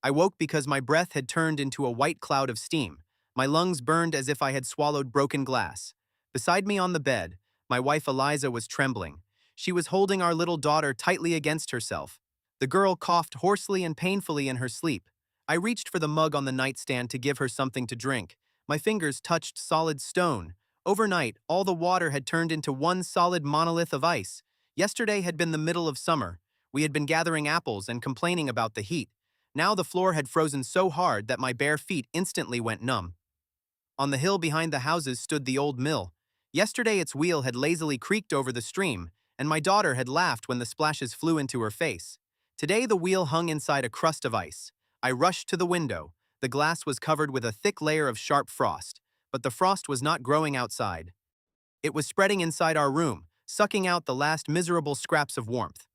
I woke because my breath had turned into a white cloud of steam. My lungs burned as if I had swallowed broken glass. Beside me on the bed, my wife Eliza was trembling. She was holding our little daughter tightly against herself. The girl coughed hoarsely and painfully in her sleep. I reached for the mug on the nightstand to give her something to drink. My fingers touched solid stone. Overnight, all the water had turned into one solid monolith of ice. Yesterday had been the middle of summer. We had been gathering apples and complaining about the heat. Now the floor had frozen so hard that my bare feet instantly went numb. On the hill behind the houses stood the old mill. Yesterday its wheel had lazily creaked over the stream, and my daughter had laughed when the splashes flew into her face. Today the wheel hung inside a crust of ice. I rushed to the window. The glass was covered with a thick layer of sharp frost, but the frost was not growing outside. It was spreading inside our room, sucking out the last miserable scraps of warmth.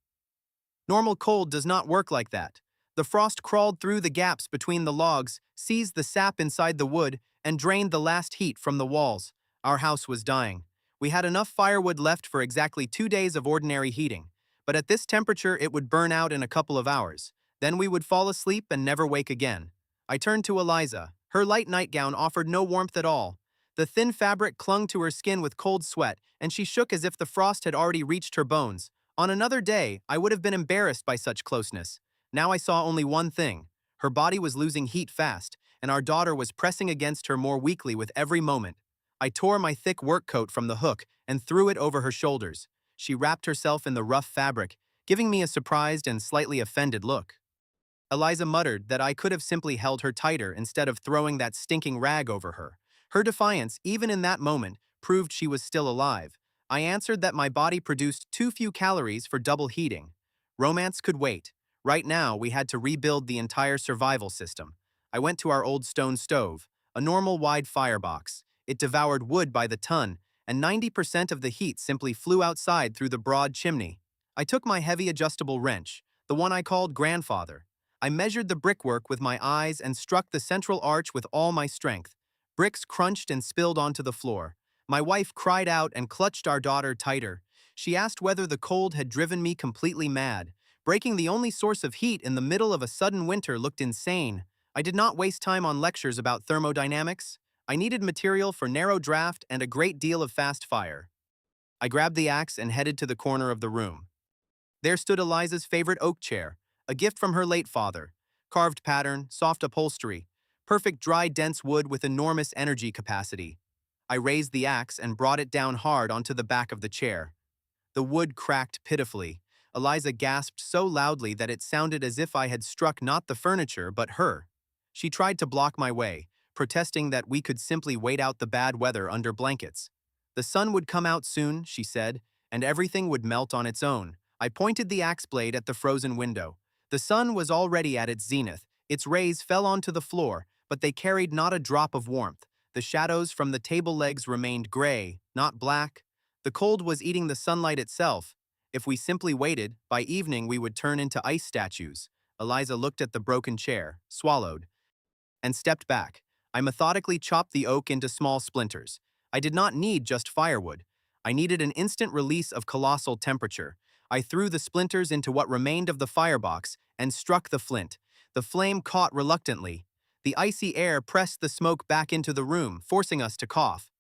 Normal cold does not work like that. The frost crawled through the gaps between the logs, seized the sap inside the wood, and drained the last heat from the walls. Our house was dying. We had enough firewood left for exactly 2 days of ordinary heating, but at this temperature it would burn out in a couple of hours. Then we would fall asleep and never wake again. I turned to Eliza. Her light nightgown offered no warmth at all. The thin fabric clung to her skin with cold sweat, and she shook as if the frost had already reached her bones. On another day, I would have been embarrassed by such closeness. Now I saw only one thing. Her body was losing heat fast, and our daughter was pressing against her more weakly with every moment. I tore my thick work coat from the hook and threw it over her shoulders. She wrapped herself in the rough fabric, giving me a surprised and slightly offended look. Eliza muttered that I could have simply held her tighter instead of throwing that stinking rag over her. Her defiance, even in that moment, proved she was still alive. I answered that my body produced too few calories for double heating. Romance could wait. Right now, we had to rebuild the entire survival system. I went to our old stone stove, a normal wide firebox. It devoured wood by the ton, and 90% of the heat simply flew outside through the broad chimney. I took my heavy adjustable wrench, the one I called Grandfather. I measured the brickwork with my eyes and struck the central arch with all my strength. Bricks crunched and spilled onto the floor. My wife cried out and clutched our daughter tighter. She asked whether the cold had driven me completely mad. Breaking the only source of heat in the middle of a sudden winter looked insane. I did not waste time on lectures about thermodynamics. I needed material for narrow draft and a great deal of fast fire. I grabbed the axe and headed to the corner of the room. There stood Eliza's favorite oak chair, a gift from her late father. Carved pattern, soft upholstery, perfect dry dense wood with enormous energy capacity. I raised the axe and brought it down hard onto the back of the chair. The wood cracked pitifully. Eliza gasped so loudly that it sounded as if I had struck not the furniture but her. She tried to block my way, protesting that we could simply wait out the bad weather under blankets. The sun would come out soon, she said, and everything would melt on its own. I pointed the axe blade at the frozen window. The sun was already at its zenith. Its rays fell onto the floor, but they carried not a drop of warmth. The shadows from the table legs remained gray, not black. The cold was eating the sunlight itself. If we simply waited, by evening we would turn into ice statues. Eliza looked at the broken chair, swallowed, and stepped back. I methodically chopped the oak into small splinters. I did not need just firewood. I needed an instant release of colossal temperature. I threw the splinters into what remained of the firebox and struck the flint. The flame caught reluctantly. The icy air pressed the smoke back into the room, forcing us to cough.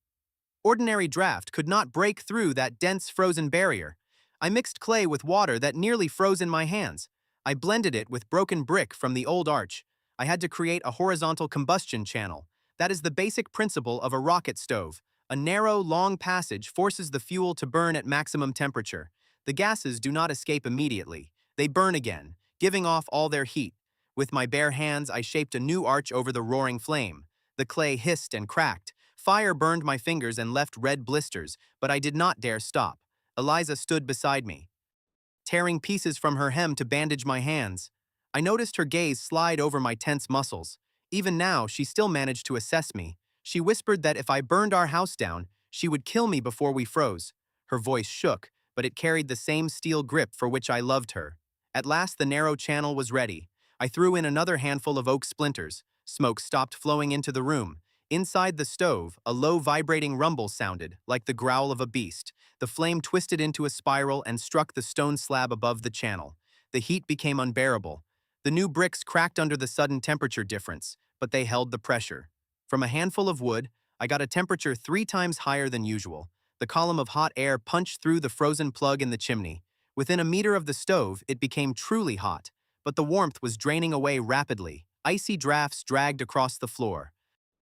Ordinary draft could not break through that dense frozen barrier. I mixed clay with water that nearly froze in my hands. I blended it with broken brick from the old arch. I had to create a horizontal combustion channel. That is the basic principle of a rocket stove. A narrow, long passage forces the fuel to burn at maximum temperature. The gases do not escape immediately. They burn again, giving off all their heat. With my bare hands, I shaped a new arch over the roaring flame. The clay hissed and cracked. Fire burned my fingers and left red blisters, but I did not dare stop. Eliza stood beside me, tearing pieces from her hem to bandage my hands. I noticed her gaze slide over my tense muscles. Even now, she still managed to assess me. She whispered that if I burned our house down, she would kill me before we froze. Her voice shook, but it carried the same steel grip for which I loved her. At last, the narrow channel was ready. I threw in another handful of oak splinters. Smoke stopped flowing into the room. Inside the stove, a low vibrating rumble sounded, like the growl of a beast. The flame twisted into a spiral and struck the stone slab above the channel. The heat became unbearable. The new bricks cracked under the sudden temperature difference, but they held the pressure. From a handful of wood, I got a temperature 3 times higher than usual. The column of hot air punched through the frozen plug in the chimney. Within a meter of the stove, it became truly hot, but the warmth was draining away rapidly. Icy drafts dragged across the floor,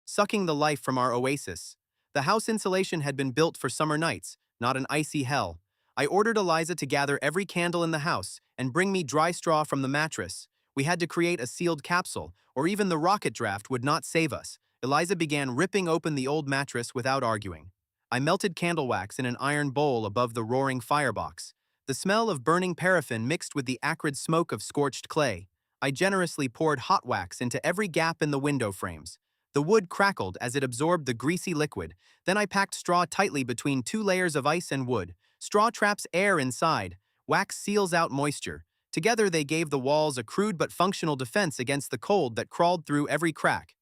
sucking the life from our oasis. The house insulation had been built for summer nights, not an icy hell. I ordered Eliza to gather every candle in the house and bring me dry straw from the mattress. We had to create a sealed capsule, or even the rocket draft would not save us. Eliza began ripping open the old mattress without arguing. I melted candle wax in an iron bowl above the roaring firebox. The smell of burning paraffin mixed with the acrid smoke of scorched clay. I generously poured hot wax into every gap in the window frames. The wood crackled as it absorbed the greasy liquid. Then I packed straw tightly between 2 layers of ice and wood. Straw traps air inside. Wax seals out moisture. Together they gave the walls a crude but functional defense against the cold that crawled through every crack.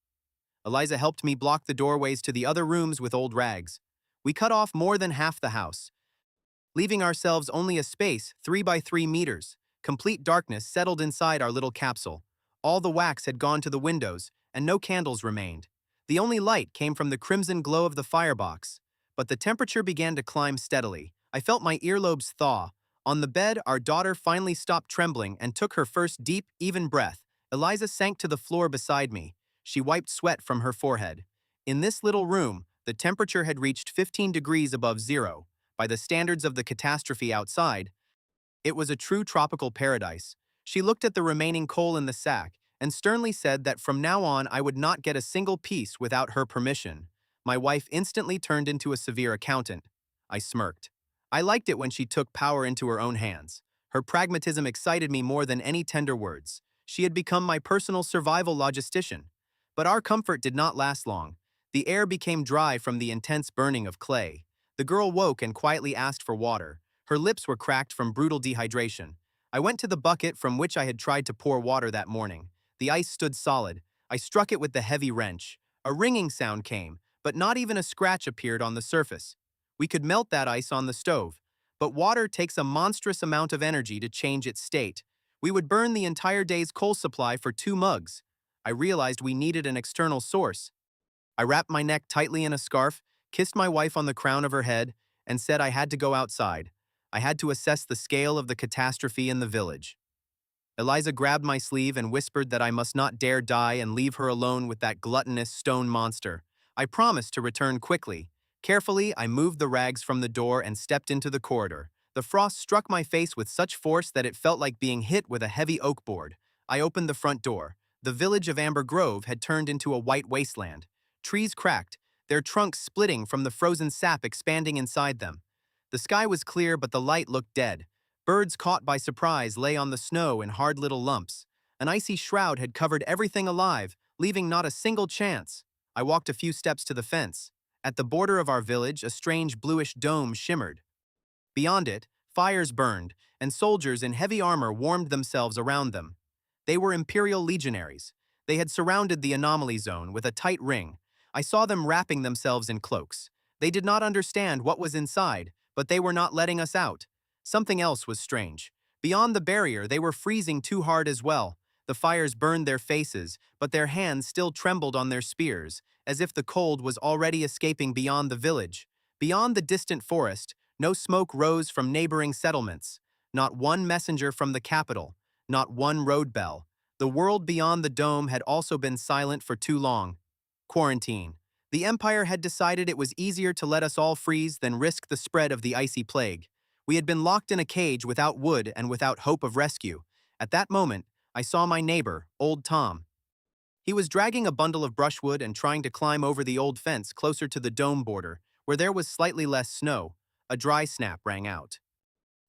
Eliza helped me block the doorways to the other rooms with old rags. We cut off more than half the house, leaving ourselves only a space 3 by 3 meters. Complete darkness settled inside our little capsule. All the wax had gone to the windows, and no candles remained. The only light came from the crimson glow of the firebox. But the temperature began to climb steadily. I felt my earlobes thaw. On the bed, our daughter finally stopped trembling and took her first deep, even breath. Eliza sank to the floor beside me. She wiped sweat from her forehead. In this little room, the temperature had reached 15 degrees above zero. By the standards of the catastrophe outside, it was a true tropical paradise. She looked at the remaining coal in the sack and sternly said that from now on I would not get a single piece without her permission. My wife instantly turned into a severe accountant. I smirked. I liked it when she took power into her own hands. Her pragmatism excited me more than any tender words. She had become my personal survival logistician. But our comfort did not last long. The air became dry from the intense burning of clay. The girl woke and quietly asked for water. Her lips were cracked from brutal dehydration. I went to the bucket from which I had tried to pour water that morning. The ice stood solid. I struck it with the heavy wrench. A ringing sound came, but not even a scratch appeared on the surface. We could melt that ice on the stove, but water takes a monstrous amount of energy to change its state. We would burn the entire day's coal supply for 2 mugs. I realized we needed an external source. I wrapped my neck tightly in a scarf, kissed my wife on the crown of her head, and said I had to go outside. I had to assess the scale of the catastrophe in the village. Eliza grabbed my sleeve and whispered that I must not dare die and leave her alone with that gluttonous stone monster. I promised to return quickly. Carefully, I moved the rags from the door and stepped into the corridor. The frost struck my face with such force that it felt like being hit with a heavy oak board. I opened the front door. The village of Amber Grove had turned into a white wasteland. Trees cracked, their trunks splitting from the frozen sap expanding inside them. The sky was clear, but the light looked dead. Birds caught by surprise lay on the snow in hard little lumps. An icy shroud had covered everything alive, leaving not a single chance. I walked a few steps to the fence. At the border of our village, a strange bluish dome shimmered. Beyond it, fires burned, and soldiers in heavy armor warmed themselves around them. They were Imperial legionaries. They had surrounded the anomaly zone with a tight ring. I saw them wrapping themselves in cloaks. They did not understand what was inside, but they were not letting us out. Something else was strange. Beyond the barrier, they were freezing too hard as well. The fires burned their faces, but their hands still trembled on their spears, as if the cold was already escaping beyond the village. Beyond the distant forest, no smoke rose from neighboring settlements. Not one messenger from the capital. Not one road bell. The world beyond the dome had also been silent for too long. Quarantine. The Empire had decided it was easier to let us all freeze than risk the spread of the icy plague. We had been locked in a cage without wood and without hope of rescue. At that moment, I saw my neighbor, Old Tom. He was dragging a bundle of brushwood and trying to climb over the old fence closer to the dome border, where there was slightly less snow. A dry snap rang out.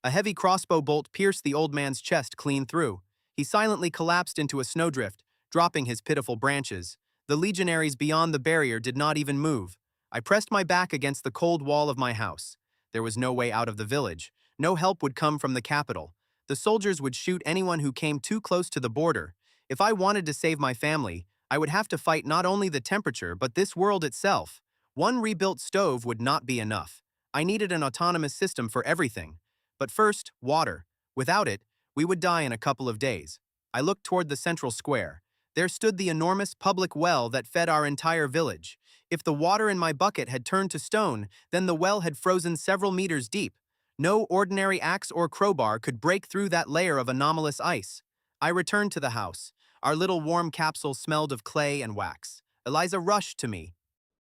A heavy crossbow bolt pierced the old man's chest clean through. He silently collapsed into a snowdrift, dropping his pitiful branches. The legionaries beyond the barrier did not even move. I pressed my back against the cold wall of my house. There was no way out of the village. No help would come from the capital. The soldiers would shoot anyone who came too close to the border. If I wanted to save my family, I would have to fight not only the temperature but this world itself. One rebuilt stove would not be enough. I needed an autonomous system for everything. But first, water. Without it, we would die in a couple of days. I looked toward the central square. There stood the enormous public well that fed our entire village. If the water in my bucket had turned to stone, then the well had frozen several meters deep. No ordinary axe or crowbar could break through that layer of anomalous ice. I returned to the house. Our little warm capsule smelled of clay and wax. Eliza rushed to me,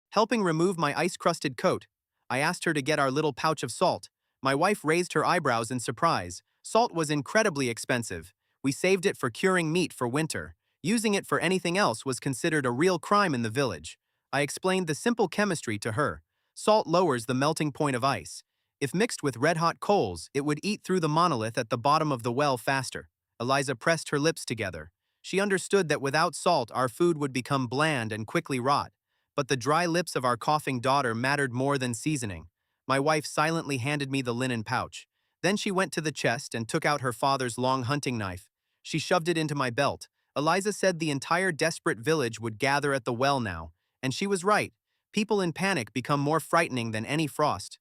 helping remove my ice-crusted coat. I asked her to get our little pouch of salt. My wife raised her eyebrows in surprise. Salt was incredibly expensive. We saved it for curing meat for winter. Using it for anything else was considered a real crime in the village. I explained the simple chemistry to her. Salt lowers the melting point of ice. If mixed with red-hot coals, it would eat through the monolith at the bottom of the well faster. Eliza pressed her lips together. She understood that without salt, our food would become bland and quickly rot. But the dry lips of our coughing daughter mattered more than seasoning. My wife silently handed me the linen pouch. Then she went to the chest and took out her father's long hunting knife. She shoved it into my belt. Eliza said the entire desperate village would gather at the well now. And she was right. People in panic become more frightening than any frost.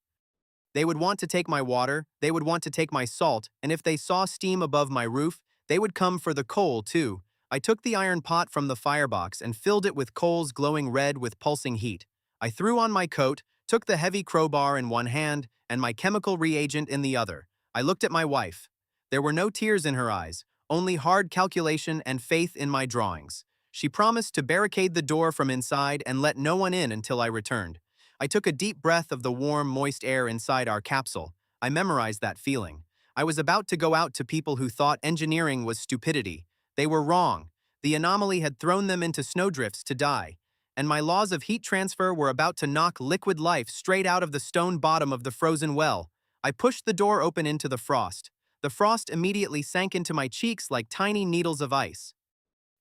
They would want to take my water, they would want to take my salt, and if they saw steam above my roof, they would come for the coal too. I took the iron pot from the firebox and filled it with coals glowing red with pulsing heat. I threw on my coat, took the heavy crowbar in one hand, and my chemical reagent in the other. I looked at my wife. There were no tears in her eyes, only hard calculation and faith in my drawings. She promised to barricade the door from inside and let no one in until I returned. I took a deep breath of the warm, moist air inside our capsule. I memorized that feeling. I was about to go out to people who thought engineering was stupidity. They were wrong. The anomaly had thrown them into snowdrifts to die. And my laws of heat transfer were about to knock liquid life straight out of the stone bottom of the frozen well. I pushed the door open into the frost. The frost immediately sank into my cheeks like tiny needles of ice.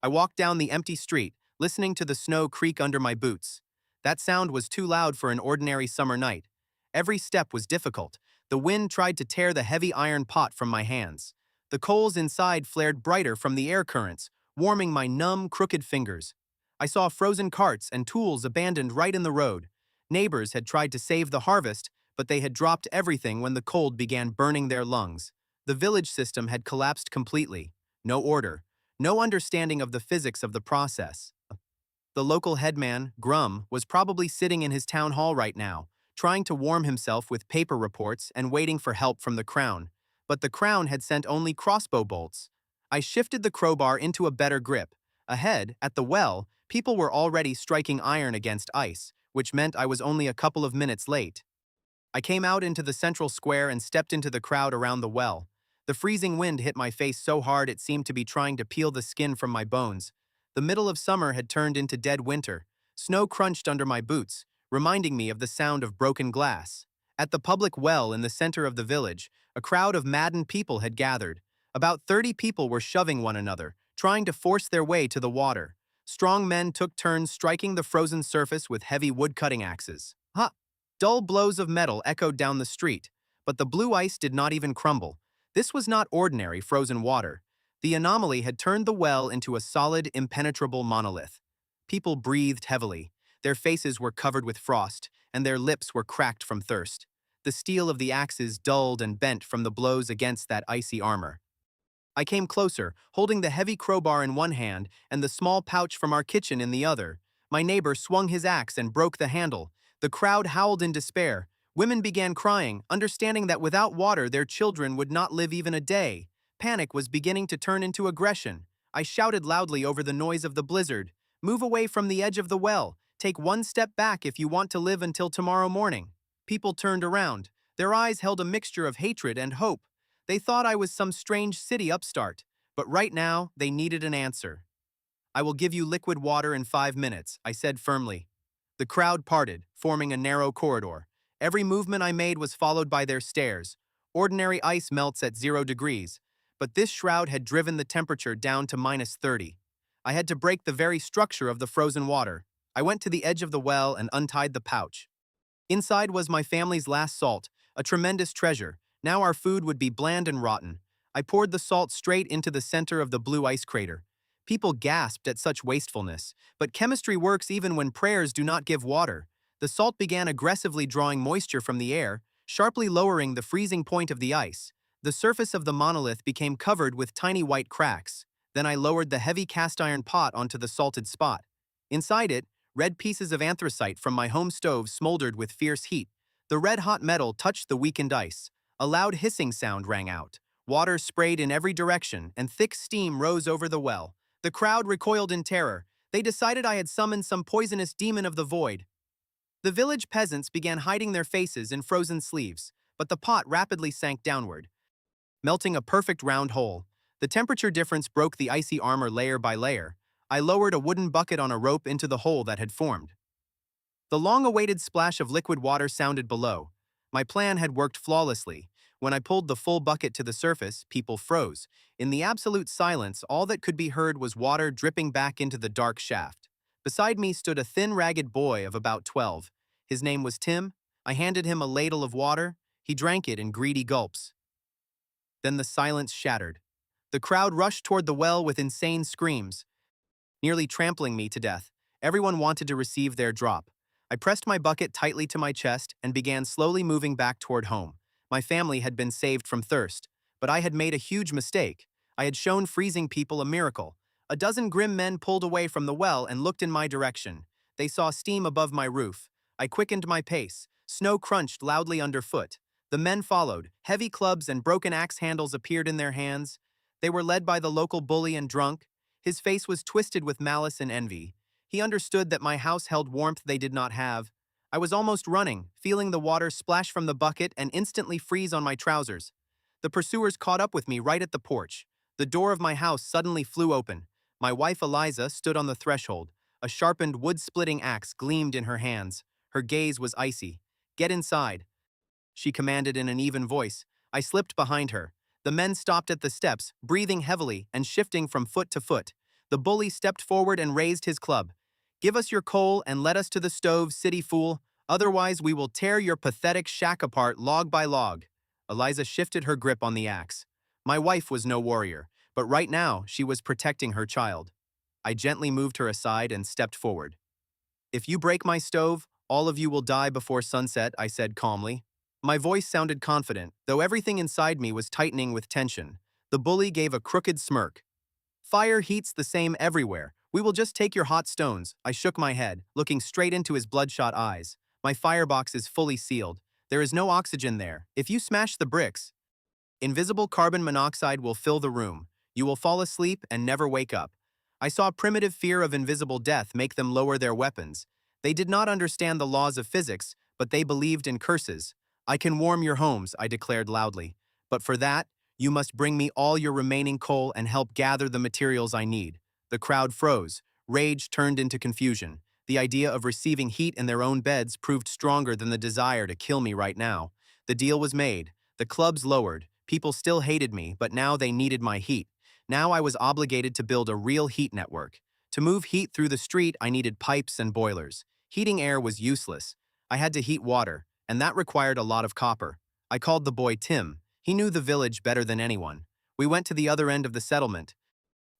I walked down the empty street, listening to the snow creak under my boots. That sound was too loud for an ordinary summer night. Every step was difficult. The wind tried to tear the heavy iron pot from my hands. The coals inside flared brighter from the air currents, warming my numb, crooked fingers. I saw frozen carts and tools abandoned right in the road. Neighbors had tried to save the harvest, but they had dropped everything when the cold began burning their lungs. The village system had collapsed completely. No order. No understanding of the physics of the process. The local headman, Grum, was probably sitting in his town hall right now, trying to warm himself with paper reports and waiting for help from the crown. But the crown had sent only crossbow bolts. I shifted the crowbar into a better grip. Ahead, at the well, people were already striking iron against ice, which meant I was only a couple of minutes late. I came out into the central square and stepped into the crowd around the well. The freezing wind hit my face so hard it seemed to be trying to peel the skin from my bones. The middle of summer had turned into dead winter. Snow crunched under my boots, reminding me of the sound of broken glass. At the public well in the center of the village, a crowd of maddened people had gathered. About 30 people were shoving one another, trying to force their way to the water. Strong men took turns striking the frozen surface with heavy wood-cutting axes. Ha! Dull blows of metal echoed down the street, but the blue ice did not even crumble. This was not ordinary frozen water. The anomaly had turned the well into a solid, impenetrable monolith. People breathed heavily. Their faces were covered with frost, and their lips were cracked from thirst. The steel of the axes dulled and bent from the blows against that icy armor. I came closer, holding the heavy crowbar in one hand and the small pouch from our kitchen in the other. My neighbor swung his axe and broke the handle. The crowd howled in despair. Women began crying, understanding that without water their children would not live even a day. Panic was beginning to turn into aggression. I shouted loudly over the noise of the blizzard. Move away from the edge of the well. Take one step back if you want to live until tomorrow morning. People turned around. Their eyes held a mixture of hatred and hope. They thought I was some strange city upstart, but right now they needed an answer. I will give you liquid water in 5 minutes, I said firmly. The crowd parted, forming a narrow corridor. Every movement I made was followed by their stares. Ordinary ice melts at 0 degrees. But this shroud had driven the temperature down to -30. I had to break the very structure of the frozen water. I went to the edge of the well and untied the pouch. Inside was my family's last salt, a tremendous treasure. Now our food would be bland and rotten. I poured the salt straight into the center of the blue ice crater. People gasped at such wastefulness, but chemistry works even when prayers do not give water. The salt began aggressively drawing moisture from the air, sharply lowering the freezing point of the ice. The surface of the monolith became covered with tiny white cracks. Then I lowered the heavy cast iron pot onto the salted spot. Inside it, red pieces of anthracite from my home stove smoldered with fierce heat. The red-hot metal touched the weakened ice. A loud hissing sound rang out. Water sprayed in every direction, and thick steam rose over the well. The crowd recoiled in terror. They decided I had summoned some poisonous demon of the void. The village peasants began hiding their faces in frozen sleeves, but the pot rapidly sank downward, melting a perfect round hole. The temperature difference broke the icy armor layer by layer. I lowered a wooden bucket on a rope into the hole that had formed. The long-awaited splash of liquid water sounded below. My plan had worked flawlessly. When I pulled the full bucket to the surface, people froze. In the absolute silence, all that could be heard was water dripping back into the dark shaft. Beside me stood a thin, ragged boy of about 12. His name was Tim. I handed him a ladle of water. He drank it in greedy gulps. Then the silence shattered. The crowd rushed toward the well with insane screams, nearly trampling me to death. Everyone wanted to receive their drop. I pressed my bucket tightly to my chest and began slowly moving back toward home. My family had been saved from thirst, but I had made a huge mistake. I had shown freezing people a miracle. A dozen grim men pulled away from the well and looked in my direction. They saw steam above my roof. I quickened my pace. Snow crunched loudly underfoot. The men followed. Heavy clubs and broken axe handles appeared in their hands. They were led by the local bully and drunk. His face was twisted with malice and envy. He understood that my house held warmth they did not have. I was almost running, feeling the water splash from the bucket and instantly freeze on my trousers. The pursuers caught up with me right at the porch. The door of my house suddenly flew open. My wife Eliza stood on the threshold. A sharpened wood-splitting axe gleamed in her hands. Her gaze was icy. "Get inside," she commanded in an even voice. I slipped behind her. The men stopped at the steps, breathing heavily and shifting from foot to foot. The bully stepped forward and raised his club. "Give us your coal and let us to the stove, city fool. Otherwise we will tear your pathetic shack apart log by log." Eliza shifted her grip on the axe. My wife was no warrior, but right now she was protecting her child. I gently moved her aside and stepped forward. "If you break my stove, all of you will die before sunset," I said calmly. My voice sounded confident, though everything inside me was tightening with tension. The bully gave a crooked smirk. "Fire heats the same everywhere. We will just take your hot stones." I shook my head, looking straight into his bloodshot eyes. "My firebox is fully sealed. There is no oxygen there. If you smash the bricks, invisible carbon monoxide will fill the room. You will fall asleep and never wake up." I saw primitive fear of invisible death make them lower their weapons. They did not understand the laws of physics, but they believed in curses. "I can warm your homes," I declared loudly. "But for that, you must bring me all your remaining coal and help gather the materials I need." The crowd froze. Rage turned into confusion. The idea of receiving heat in their own beds proved stronger than the desire to kill me right now. The deal was made. The clubs lowered. People still hated me, but now they needed my heat. Now I was obligated to build a real heat network. To move heat through the street, I needed pipes and boilers. Heating air was useless. I had to heat water, and that required a lot of copper. I called the boy Tim. He knew the village better than anyone. We went to the other end of the settlement,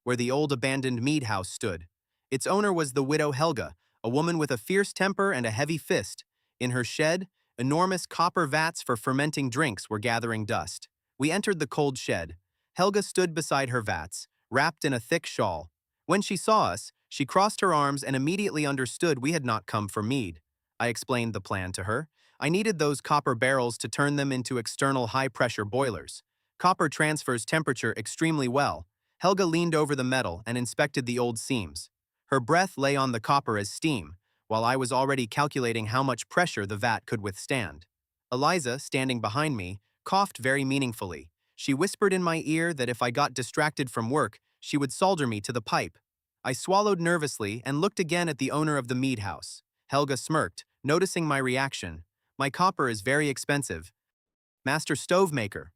where the old abandoned mead house stood. Its owner was the widow Helga, a woman with a fierce temper and a heavy fist. In her shed, enormous copper vats for fermenting drinks were gathering dust. We entered the cold shed. Helga stood beside her vats, wrapped in a thick shawl. When she saw us, she crossed her arms and immediately understood we had not come for mead. I explained the plan to her. I needed those copper barrels to turn them into external high-pressure boilers. Copper transfers temperature extremely well. Helga leaned over the metal and inspected the old seams. Her breath lay on the copper as steam, while I was already calculating how much pressure the vat could withstand. Eliza, standing behind me, coughed very meaningfully. She whispered in my ear that if I got distracted from work, she would solder me to the pipe. I swallowed nervously and looked again at the owner of the mead house. Helga smirked, noticing my reaction. "My copper is very expensive. Master Stovemaker,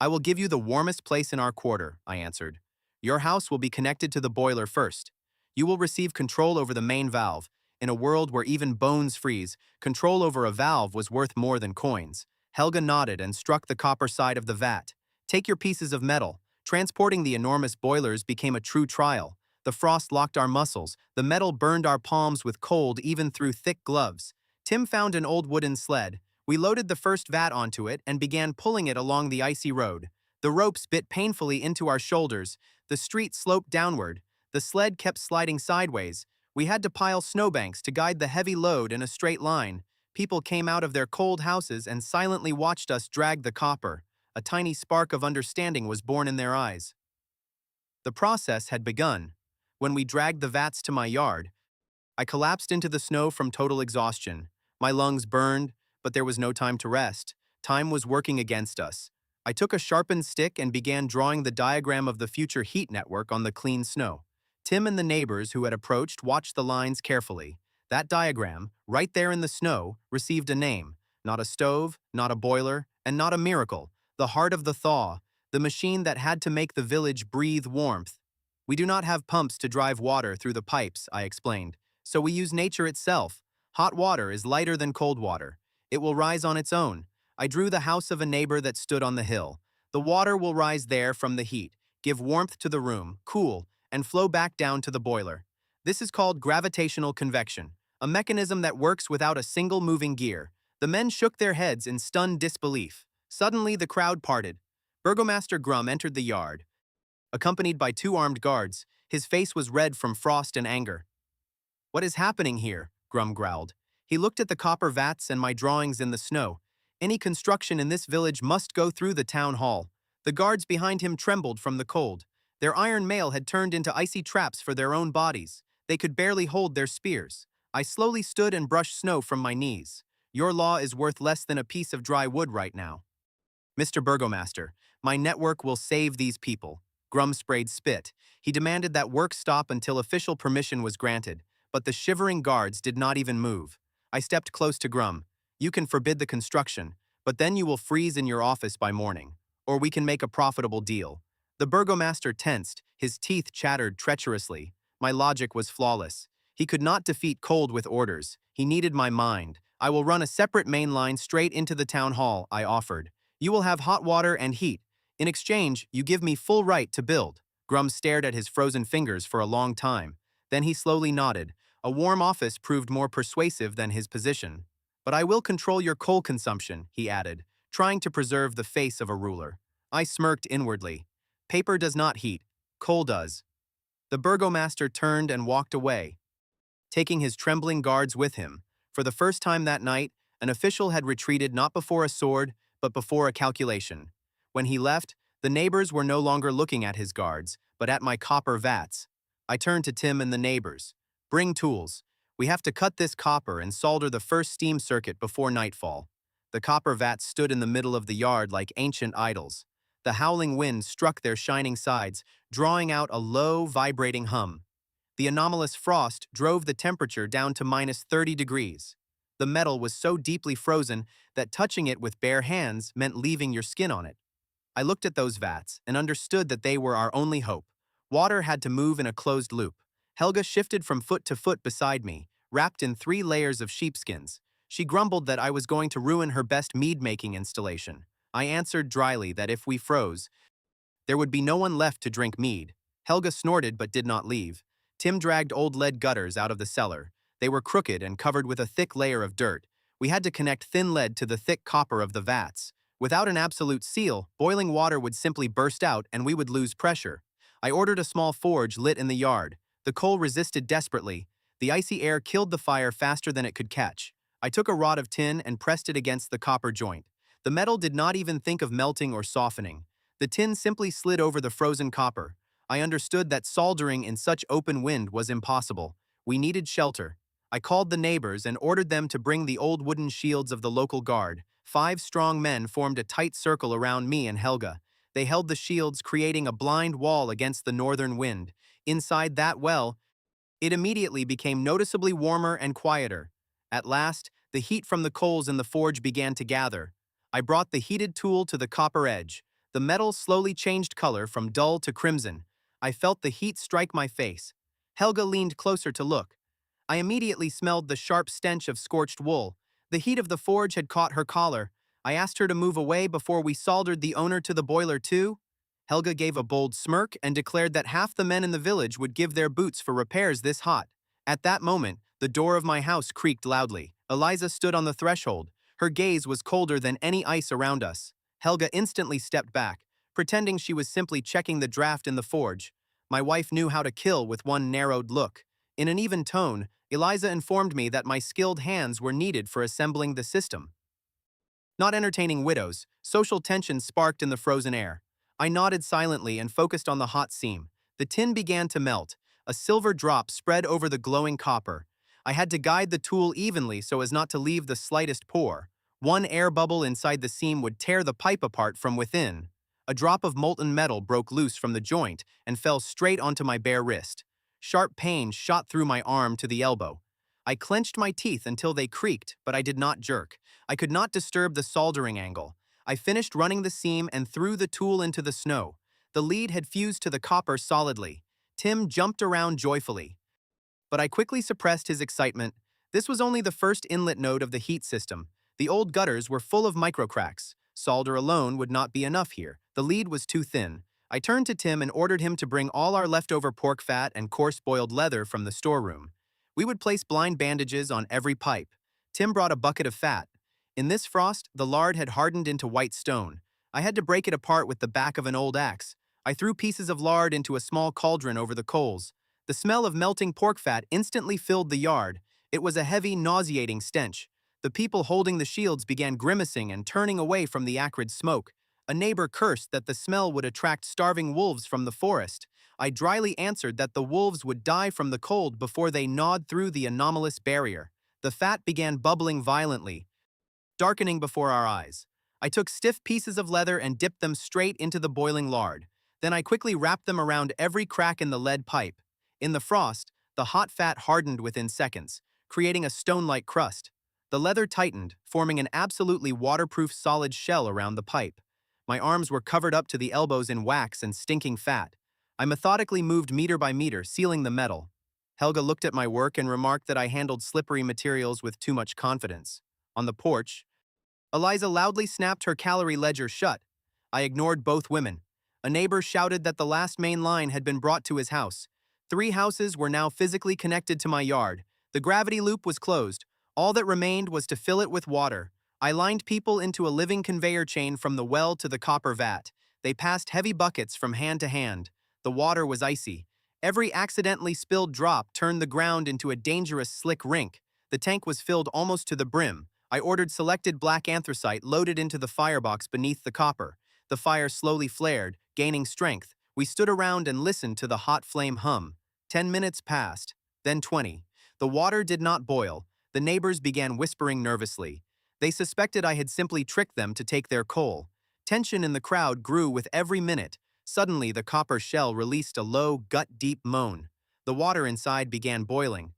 I will give you the warmest place in our quarter," I answered. "Your house will be connected to the boiler first. You will receive control over the main valve. In a world where even bones freeze, control over a valve was worth more than coins." Helga nodded and struck the copper side of the vat. "Take your pieces of metal." Transporting the enormous boilers became a true trial. The frost locked our muscles. The metal burned our palms with cold even through thick gloves. Tim found an old wooden sled. We loaded the first vat onto it and began pulling it along the icy road. The ropes bit painfully into our shoulders, the street sloped downward, the sled kept sliding sideways. We had to pile snowbanks to guide the heavy load in a straight line. People came out of their cold houses and silently watched us drag the copper. A tiny spark of understanding was born in their eyes. The process had begun. When we dragged the vats to my yard, I collapsed into the snow from total exhaustion. My lungs burned, but there was no time to rest. Time was working against us. I took a sharpened stick and began drawing the diagram of the future heat network on the clean snow. Tim and the neighbors who had approached watched the lines carefully. That diagram, right there in the snow, received a name. Not a stove, not a boiler, and not a miracle. The heart of the thaw, the machine that had to make the village breathe warmth. We do not have pumps to drive water through the pipes, I explained. So we use nature itself. Hot water is lighter than cold water. It will rise on its own. I drew the house of a neighbor that stood on the hill. The water will rise there from the heat, give warmth to the room, cool, and flow back down to the boiler. This is called gravitational convection, a mechanism that works without a single moving gear. The men shook their heads in stunned disbelief. Suddenly, the crowd parted. Burgomaster Grum entered the yard, accompanied by 2 armed guards. His face was red from frost and anger. "What is happening here?" Grum growled. He looked at the copper vats and my drawings in the snow. Any construction in this village must go through the town hall. The guards behind him trembled from the cold. Their iron mail had turned into icy traps for their own bodies. They could barely hold their spears. I slowly stood and brushed snow from my knees. "Your law is worth less than a piece of dry wood right now. Mr. Burgomaster, my network will save these people." Grum sprayed spit. He demanded that work stop until official permission was granted, but the shivering guards did not even move. I stepped close to Grum. "You can forbid the construction, but then you will freeze in your office by morning. Or we can make a profitable deal." The burgomaster tensed, his teeth chattered treacherously. My logic was flawless. He could not defeat cold with orders. He needed my mind. "I will run a separate main line straight into the town hall," I offered. "You will have hot water and heat. In exchange, you give me full right to build." Grum stared at his frozen fingers for a long time. Then he slowly nodded. A warm office proved more persuasive than his position. "But I will control your coal consumption," he added, trying to preserve the face of a ruler. I smirked inwardly. Paper does not heat. Coal does. The burgomaster turned and walked away, taking his trembling guards with him. For the first time that night, an official had retreated not before a sword, but before a calculation. When he left, the neighbors were no longer looking at his guards, but at my copper vats. I turned to Tim and the neighbors. "Bring tools. We have to cut this copper and solder the first steam circuit before nightfall." The copper vats stood in the middle of the yard like ancient idols. The howling wind struck their shining sides, drawing out a low, vibrating hum. The anomalous frost drove the temperature down to -30 degrees. The metal was so deeply frozen that touching it with bare hands meant leaving your skin on it. I looked at those vats and understood that they were our only hope. Water had to move in a closed loop. Helga shifted from foot to foot beside me, wrapped in 3 layers of sheepskins. She grumbled that I was going to ruin her best mead-making installation. I answered dryly that if we froze, there would be no one left to drink mead. Helga snorted but did not leave. Tim dragged old lead gutters out of the cellar. They were crooked and covered with a thick layer of dirt. We had to connect thin lead to the thick copper of the vats. Without an absolute seal, boiling water would simply burst out and we would lose pressure. I ordered a small forge lit in the yard. The coal resisted desperately. The icy air killed the fire faster than it could catch. I took a rod of tin and pressed it against the copper joint. The metal did not even think of melting or softening. The tin simply slid over the frozen copper. I understood that soldering in such open wind was impossible. We needed shelter. I called the neighbors and ordered them to bring the old wooden shields of the local guard. 5 strong men formed a tight circle around me and Helga. They held the shields, creating a blind wall against the northern wind. Inside that well, it immediately became noticeably warmer and quieter. At last, the heat from the coals in the forge began to gather. I brought the heated tool to the copper edge. The metal slowly changed color from dull to crimson. I felt the heat strike my face. Helga leaned closer to look. I immediately smelled the sharp stench of scorched wool. The heat of the forge had caught her collar. I asked her to move away before we soldered the owner to the boiler too. Helga gave a bold smirk and declared that half the men in the village would give their boots for repairs this hot. At that moment, the door of my house creaked loudly. Eliza stood on the threshold. Her gaze was colder than any ice around us. Helga instantly stepped back. pretending she was simply checking the draft in the forge. My wife knew how to kill with one narrowed look. In an even tone, Eliza informed me that my skilled hands were needed for assembling the system. Not entertaining widows, social tension sparked in the frozen air. I nodded silently and focused on the hot seam. The tin began to melt. A silver drop spread over the glowing copper. I had to guide the tool evenly so as not to leave the slightest pore. One air bubble inside the seam would tear the pipe apart from within. A drop of molten metal broke loose from the joint and fell straight onto my bare wrist. Sharp pain shot through my arm to the elbow. I clenched my teeth until they creaked, but I did not jerk. I could not disturb the soldering angle. I finished running the seam and threw the tool into the snow. The lead had fused to the copper solidly. Tim jumped around joyfully. But I quickly suppressed his excitement. This was only the first inlet node of the heat system. The old gutters were full of microcracks. Solder alone would not be enough here. The lead was too thin. I turned to Tim and ordered him to bring all our leftover pork fat and coarse boiled leather from the storeroom. We would place blind bandages on every pipe. Tim brought a bucket of fat. In this frost, the lard had hardened into white stone. I had to break it apart with the back of an old axe. I threw pieces of lard into a small cauldron over the coals. The smell of melting pork fat instantly filled the yard. It was a heavy, nauseating stench. The people holding the shields began grimacing and turning away from the acrid smoke. A neighbor cursed that the smell would attract starving wolves from the forest. I dryly answered that the wolves would die from the cold before they gnawed through the anomalous barrier. The fat began bubbling violently, darkening before our eyes. I took stiff pieces of leather and dipped them straight into the boiling lard. Then I quickly wrapped them around every crack in the lead pipe. In the frost, the hot fat hardened within seconds, creating a stone-like crust. The leather tightened, forming an absolutely waterproof solid shell around the pipe. My arms were covered up to the elbows in wax and stinking fat. I methodically moved meter by meter, sealing the metal. Helga looked at my work and remarked that I handled slippery materials with too much confidence. On the porch, Eliza loudly snapped her calorie ledger shut. I ignored both women. A neighbor shouted that the last main line had been brought to his house. 3 houses were now physically connected to my yard. The gravity loop was closed. All that remained was to fill it with water. I lined people into a living conveyor chain from the well to the copper vat. They passed heavy buckets from hand to hand. The water was icy. Every accidentally spilled drop turned the ground into a dangerous slick rink. The tank was filled almost to the brim. I ordered selected black anthracite loaded into the firebox beneath the copper. The fire slowly flared, gaining strength. We stood around and listened to the hot flame hum. 10 minutes passed, then 20. The water did not boil. The neighbors began whispering nervously. They suspected I had simply tricked them to take their coal. Tension in the crowd grew with every minute. Suddenly, the copper shell released a low, gut-deep moan. The water inside began boiling,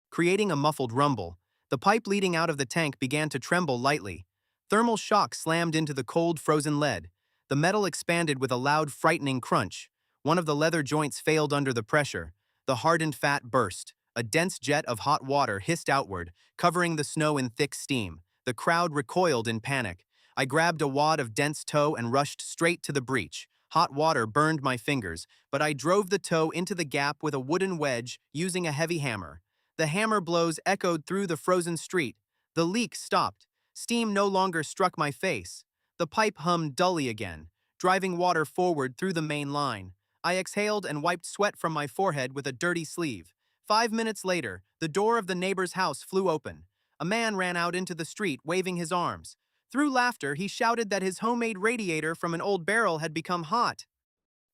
creating a muffled rumble. The pipe leading out of the tank began to tremble lightly. Thermal shock slammed into the cold, frozen lead. The metal expanded with a loud, frightening crunch. One of the leather joints failed under the pressure. The hardened fat burst. A dense jet of hot water hissed outward, covering the snow in thick steam. The crowd recoiled in panic. I grabbed a wad of dense tow and rushed straight to the breach. Hot water burned my fingers, but I drove the tow into the gap with a wooden wedge using a heavy hammer. The hammer blows echoed through the frozen street. The leak stopped. Steam no longer struck my face. The pipe hummed dully again, driving water forward through the main line. I exhaled and wiped sweat from my forehead with a dirty sleeve. 5 minutes later, the door of the neighbor's house flew open. A man ran out into the street, waving his arms. Through laughter, he shouted that his homemade radiator from an old barrel had become hot.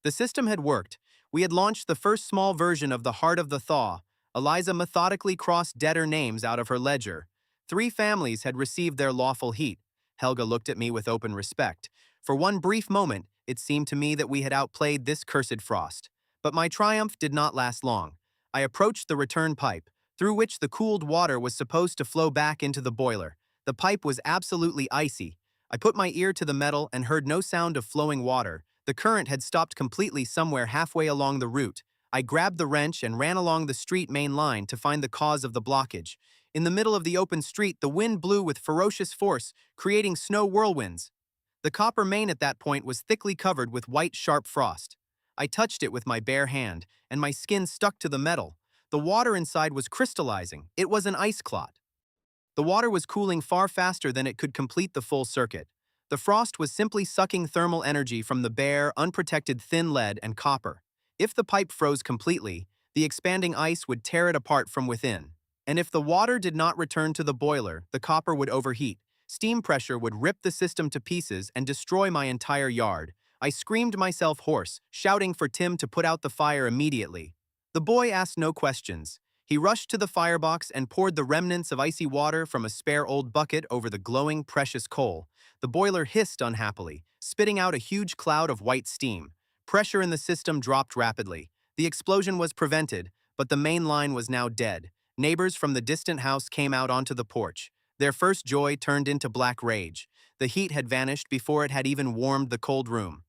The system had worked. We had launched the first small version of the Heart of the Thaw. Eliza methodically crossed debtor names out of her ledger. 3 families had received their lawful heat. Helga looked at me with open respect. For one brief moment, it seemed to me that we had outplayed this cursed frost. But my triumph did not last long. I approached the return pipe, through which the cooled water was supposed to flow back into the boiler. The pipe was absolutely icy. I put my ear to the metal and heard no sound of flowing water. The current had stopped completely somewhere halfway along the route. I grabbed the wrench and ran along the street main line to find the cause of the blockage. In the middle of the open street, the wind blew with ferocious force, creating snow whirlwinds. The copper main at that point was thickly covered with white, sharp frost. I touched it with my bare hand, and my skin stuck to the metal. The water inside was crystallizing. It was an ice clot. The water was cooling far faster than it could complete the full circuit. The frost was simply sucking thermal energy from the bare, unprotected thin lead and copper. If the pipe froze completely, the expanding ice would tear it apart from within. And if the water did not return to the boiler, the copper would overheat. Steam pressure would rip the system to pieces and destroy my entire yard. I screamed myself hoarse, shouting for Tim to put out the fire immediately. The boy asked no questions. He rushed to the firebox and poured the remnants of icy water from a spare old bucket over the glowing, precious coal. The boiler hissed unhappily, spitting out a huge cloud of white steam. Pressure in the system dropped rapidly. The explosion was prevented, but the main line was now dead. Neighbors from the distant house came out onto the porch. Their first joy turned into black rage. The heat had vanished before it had even warmed the cold room.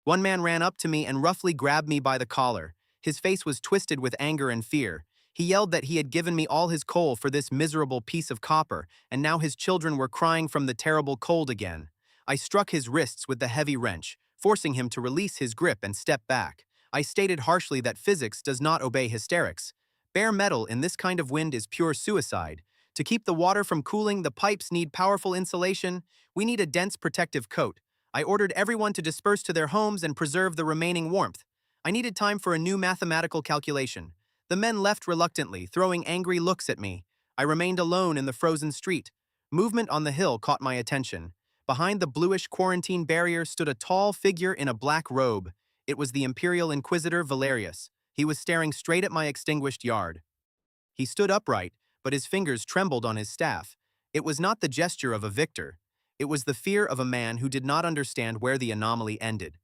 One man ran up to me and roughly grabbed me by the collar. His face was twisted with anger and fear. He yelled that he had given me all his coal for this miserable piece of copper, and now his children were crying from the terrible cold again. I struck his wrists with the heavy wrench, forcing him to release his grip and step back. I stated harshly that physics does not obey hysterics. Bare metal in this kind of wind is pure suicide. To keep the water from cooling, the pipes need powerful insulation. We need a dense protective coat. I ordered everyone to disperse to their homes and preserve the remaining warmth. I needed time for a new mathematical calculation. The men left reluctantly, throwing angry looks at me. I remained alone in the frozen street. Movement on the hill caught my attention. Behind the bluish quarantine barrier stood a tall figure in a black robe. It was the Imperial Inquisitor Valerius. He was staring straight at my extinguished yard. He stood upright, but his fingers trembled on his staff. It was not the gesture of a victor. It was the fear of a man who did not understand where the anomaly ended.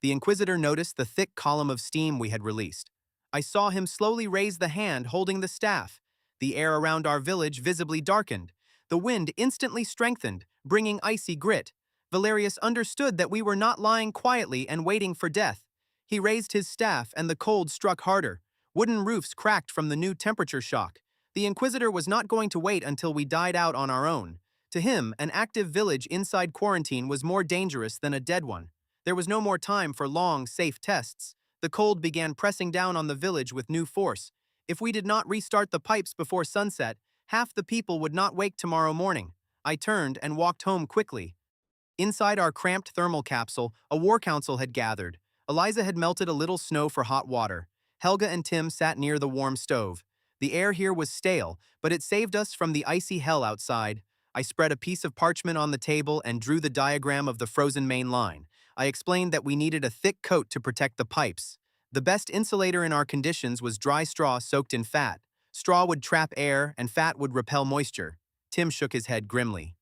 The Inquisitor noticed the thick column of steam we had released. I saw him slowly raise the hand holding the staff. The air around our village visibly darkened. The wind instantly strengthened, bringing icy grit. Valerius understood that we were not lying quietly and waiting for death. He raised his staff and the cold struck harder. Wooden roofs cracked from the new temperature shock. The Inquisitor was not going to wait until we died out on our own. To him, an active village inside quarantine was more dangerous than a dead one. There was no more time for long, safe tests. The cold began pressing down on the village with new force. If we did not restart the pipes before sunset, half the people would not wake tomorrow morning. I turned and walked home quickly. Inside our cramped thermal capsule, a war council had gathered. Eliza had melted a little snow for hot water. Helga and Tim sat near the warm stove. The air here was stale, but it saved us from the icy hell outside. I spread a piece of parchment on the table and drew the diagram of the frozen main line. I explained that we needed a thick coat to protect the pipes. The best insulator in our conditions was dry straw soaked in fat. Straw would trap air, and fat would repel moisture. Tim shook his head grimly.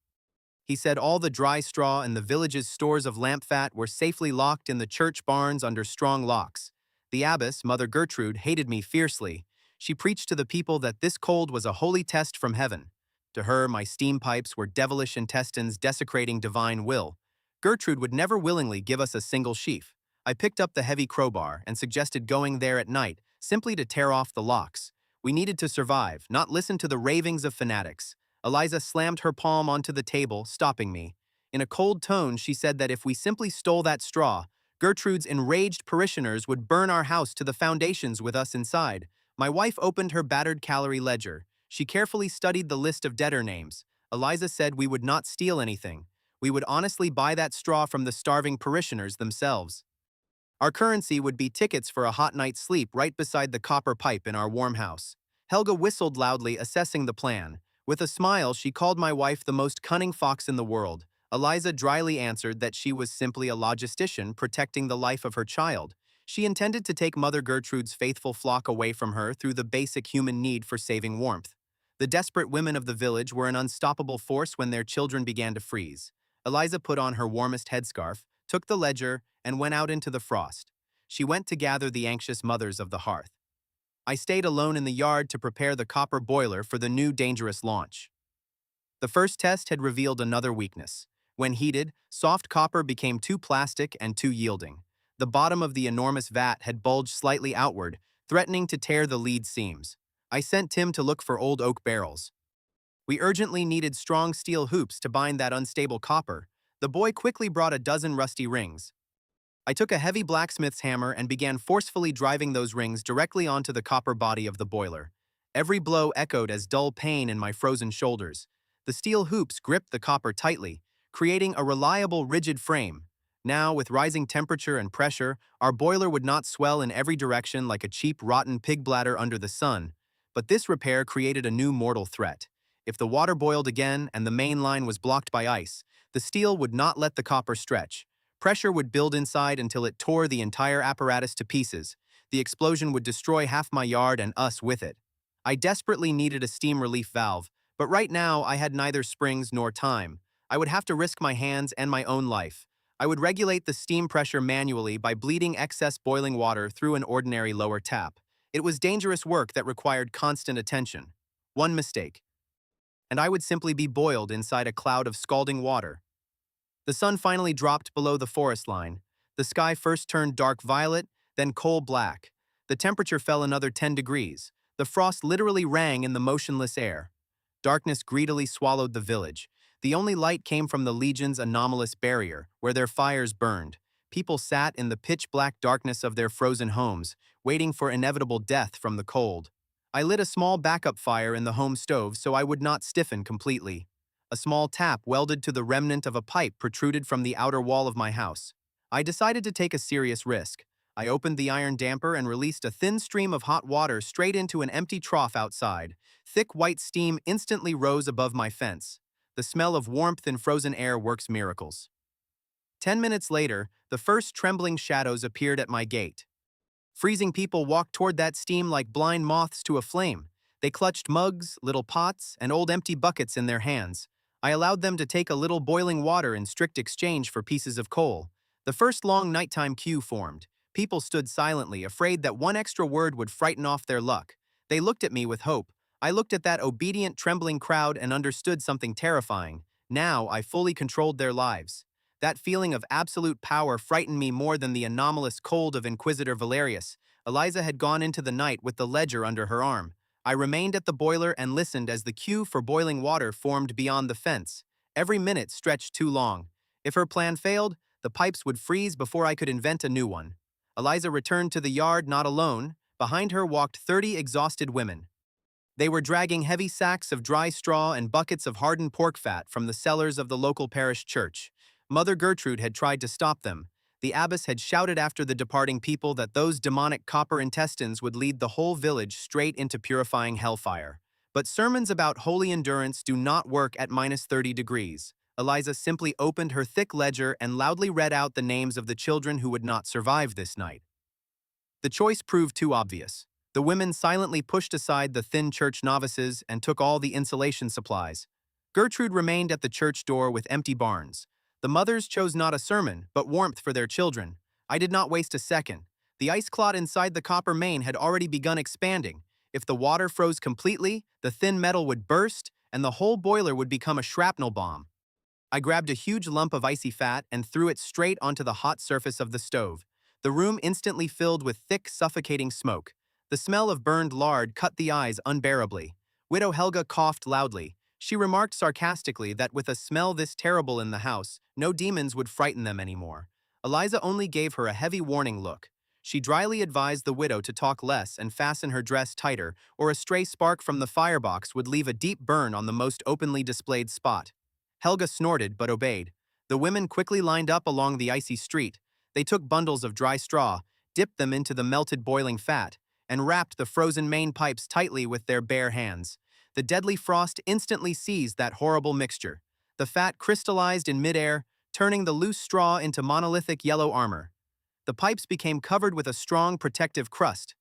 He said all the dry straw and the village's stores of lamp fat were safely locked in the church barns under strong locks. The abbess, Mother Gertrude, hated me fiercely. She preached to the people that this cold was a holy test from heaven. To her, my steam pipes were devilish intestines desecrating divine will. Gertrude would never willingly give us a single sheaf. I picked up the heavy crowbar and suggested going there at night, simply to tear off the locks. We needed to survive, not listen to the ravings of fanatics. Eliza slammed her palm onto the table, stopping me. In a cold tone, she said that if we simply stole that straw, Gertrude's enraged parishioners would burn our house to the foundations with us inside. My wife opened her battered calorie ledger. She carefully studied the list of debtor names. Eliza said we would not steal anything. We would honestly buy that straw from the starving parishioners themselves. Our currency would be tickets for a hot night's sleep right beside the copper pipe in our warm house. Helga whistled loudly, assessing the plan. With a smile, she called my wife the most cunning fox in the world. Eliza dryly answered that she was simply a logistician protecting the life of her child. She intended to take Mother Gertrude's faithful flock away from her through the basic human need for saving warmth. The desperate women of the village were an unstoppable force when their children began to freeze. Eliza put on her warmest headscarf, took the ledger, and went out into the frost. She went to gather the anxious mothers of the hearth. I stayed alone in the yard to prepare the copper boiler for the new dangerous launch. The first test had revealed another weakness. When heated, soft copper became too plastic and too yielding. The bottom of the enormous vat had bulged slightly outward, threatening to tear the lead seams. I sent Tim to look for old oak barrels. We urgently needed strong steel hoops to bind that unstable copper. The boy quickly brought a dozen rusty rings. I took a heavy blacksmith's hammer and began forcefully driving those rings directly onto the copper body of the boiler. Every blow echoed as dull pain in my frozen shoulders. The steel hoops gripped the copper tightly, creating a reliable, rigid frame. Now, with rising temperature and pressure, our boiler would not swell in every direction like a cheap, rotten pig bladder under the sun. But this repair created a new mortal threat. If the water boiled again and the main line was blocked by ice, the steel would not let the copper stretch. Pressure would build inside until it tore the entire apparatus to pieces. The explosion would destroy half my yard and us with it. I desperately needed a steam relief valve, but right now I had neither springs nor time. I would have to risk my hands and my own life. I would regulate the steam pressure manually by bleeding excess boiling water through an ordinary lower tap. It was dangerous work that required constant attention. One mistake, and I would simply be boiled inside a cloud of scalding water. The sun finally dropped below the forest line. The sky first turned dark violet, then coal black. The temperature fell another 10 degrees. The frost literally rang in the motionless air. Darkness greedily swallowed the village. The only light came from the Legion's Anomalous barrier, where their fires burned. People sat in the pitch-black darkness of their frozen homes, waiting for inevitable death from the cold. I lit a small backup fire in the home stove so I would not stiffen completely. A small tap welded to the remnant of a pipe protruded from the outer wall of my house. I decided to take a serious risk. I opened the iron damper and released a thin stream of hot water straight into an empty trough outside. Thick white steam instantly rose above my fence. The smell of warmth in frozen air works miracles. 10 minutes later, the first trembling shadows appeared at my gate. Freezing people walked toward that steam like blind moths to a flame. They clutched mugs, little pots, and old empty buckets in their hands. I allowed them to take a little boiling water in strict exchange for pieces of coal. The first long nighttime queue formed. People stood silently, afraid that one extra word would frighten off their luck. They looked at me with hope. I looked at that obedient, trembling crowd and understood something terrifying. Now I fully controlled their lives. That feeling of absolute power frightened me more than the anomalous cold of Inquisitor Valerius. Eliza had gone into the night with the ledger under her arm. I remained at the boiler and listened as the queue for boiling water formed beyond the fence. Every minute stretched too long. If her plan failed, the pipes would freeze before I could invent a new one. Eliza returned to the yard not alone. Behind her walked 30 exhausted women. They were dragging heavy sacks of dry straw and buckets of hardened pork fat from the cellars of the local parish church. Mother Gertrude had tried to stop them. The abbess had shouted after the departing people that those demonic copper intestines would lead the whole village straight into purifying hellfire. But sermons about holy endurance do not work at -30 degrees. Eliza simply opened her thick ledger and loudly read out the names of the children who would not survive this night. The choice proved too obvious. The women silently pushed aside the thin church novices and took all the insulation supplies. Gertrude remained at the church door with empty barns. The mothers chose not a sermon, but warmth for their children. I did not waste a second. The ice clot inside the copper main had already begun expanding. If the water froze completely, the thin metal would burst, and the whole boiler would become a shrapnel bomb. I grabbed a huge lump of icy fat and threw it straight onto the hot surface of the stove. The room instantly filled with thick, suffocating smoke. The smell of burned lard cut the eyes unbearably. Widow Helga coughed loudly. She remarked sarcastically that with a smell this terrible in the house, no demons would frighten them anymore. Eliza only gave her a heavy warning look. She dryly advised the widow to talk less and fasten her dress tighter, or a stray spark from the firebox would leave a deep burn on the most openly displayed spot. Helga snorted but obeyed. The women quickly lined up along the icy street. They took bundles of dry straw, dipped them into the melted boiling fat, and wrapped the frozen main pipes tightly with their bare hands. The deadly frost instantly seized that horrible mixture. The fat crystallized in midair, turning the loose straw into monolithic yellow armor. The pipes became covered with a strong protective crust.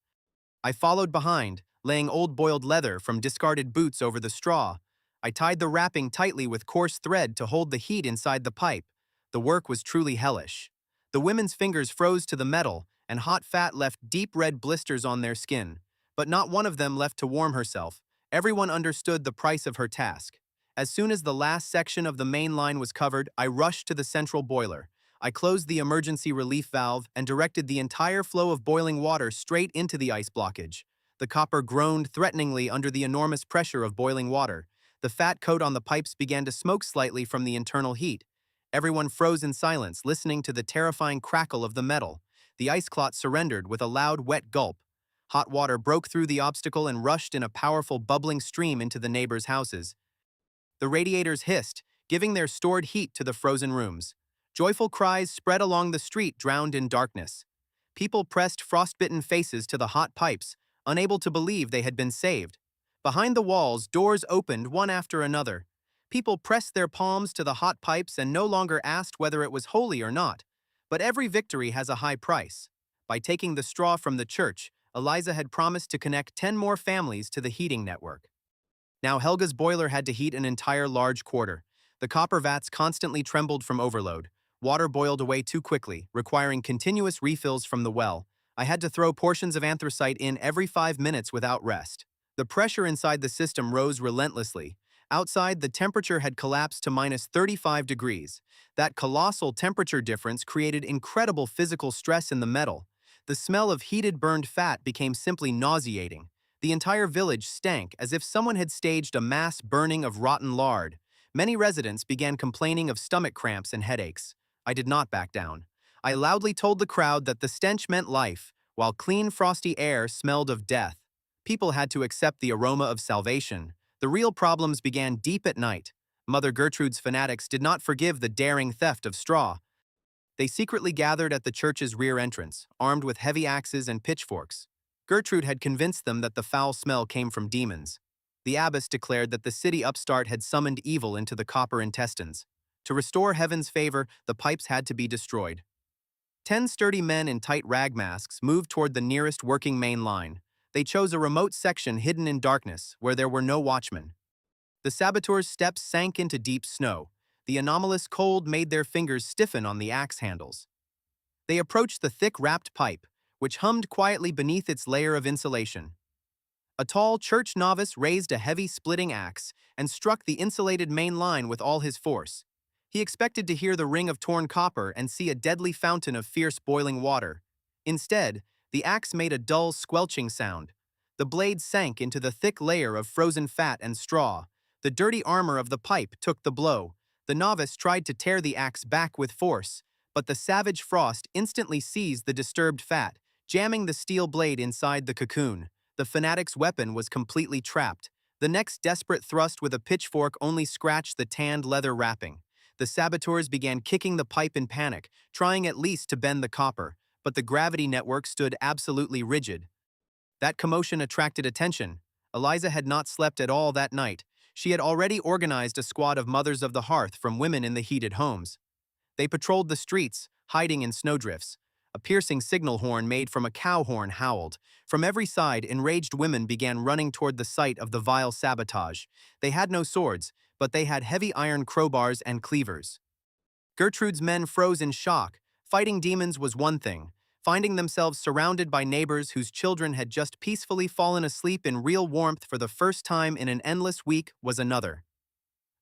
I followed behind, laying old boiled leather from discarded boots over the straw. I tied the wrapping tightly with coarse thread to hold the heat inside the pipe. The work was truly hellish. The women's fingers froze to the metal, and hot fat left deep red blisters on their skin. But not one of them left to warm herself. Everyone understood the price of her task. As soon as the last section of the main line was covered, I rushed to the central boiler. I closed the emergency relief valve and directed the entire flow of boiling water straight into the ice blockage. The copper groaned threateningly under the enormous pressure of boiling water. The fat coat on the pipes began to smoke slightly from the internal heat. Everyone froze in silence, listening to the terrifying crackle of the metal. The ice clot surrendered with a loud, wet gulp. Hot water broke through the obstacle and rushed in a powerful, bubbling stream into the neighbors' houses. The radiators hissed, giving their stored heat to the frozen rooms. Joyful cries spread along the street, drowned in darkness. People pressed frostbitten faces to the hot pipes, unable to believe they had been saved. Behind the walls, doors opened one after another. People pressed their palms to the hot pipes and no longer asked whether it was holy or not. But every victory has a high price. By taking the straw from the church, Eliza had promised to connect 10 more families to the heating network. Now Helga's boiler had to heat an entire large quarter. The copper vats constantly trembled from overload. Water boiled away too quickly, requiring continuous refills from the well. I had to throw portions of anthracite in every 5 minutes without rest. The pressure inside the system rose relentlessly. Outside, the temperature had collapsed to minus 35 degrees. That colossal temperature difference created incredible physical stress in the metal. The smell of heated burned fat became simply nauseating. The entire village stank as if someone had staged a mass burning of rotten lard. Many residents began complaining of stomach cramps and headaches. I did not back down. I loudly told the crowd that the stench meant life, while clean, frosty air smelled of death. People had to accept the aroma of salvation. The real problems began deep at night. Mother Gertrude's fanatics did not forgive the daring theft of straw. They secretly gathered at the church's rear entrance, armed with heavy axes and pitchforks. Gertrude had convinced them that the foul smell came from demons. The abbess declared that the city upstart had summoned evil into the copper intestines. To restore heaven's favor, the pipes had to be destroyed. 10 sturdy men in tight rag masks moved toward the nearest working main line. They chose a remote section hidden in darkness, where there were no watchmen. The saboteurs' steps sank into deep snow. The anomalous cold made their fingers stiffen on the axe handles. They approached the thick wrapped pipe, which hummed quietly beneath its layer of insulation. A tall church novice raised a heavy splitting axe and struck the insulated main line with all his force. He expected to hear the ring of torn copper and see a deadly fountain of fierce boiling water. Instead, the axe made a dull squelching sound. The blade sank into the thick layer of frozen fat and straw. The dirty armor of the pipe took the blow. The novice tried to tear the axe back with force, but the savage frost instantly seized the disturbed fat, jamming the steel blade inside the cocoon. The fanatic's weapon was completely trapped. The next desperate thrust with a pitchfork only scratched the tanned leather wrapping. The saboteurs began kicking the pipe in panic, trying at least to bend the copper, but the gravity network stood absolutely rigid. That commotion attracted attention. Eliza had not slept at all that night. She had already organized a squad of mothers of the hearth from women in the heated homes. They patrolled the streets, hiding in snowdrifts. A piercing signal horn made from a cow horn howled. From every side, enraged women began running toward the site of the vile sabotage. They had no swords, but they had heavy iron crowbars and cleavers. Gertrude's men froze in shock. Fighting demons was one thing. Finding themselves surrounded by neighbors whose children had just peacefully fallen asleep in real warmth for the first time in an endless week was another.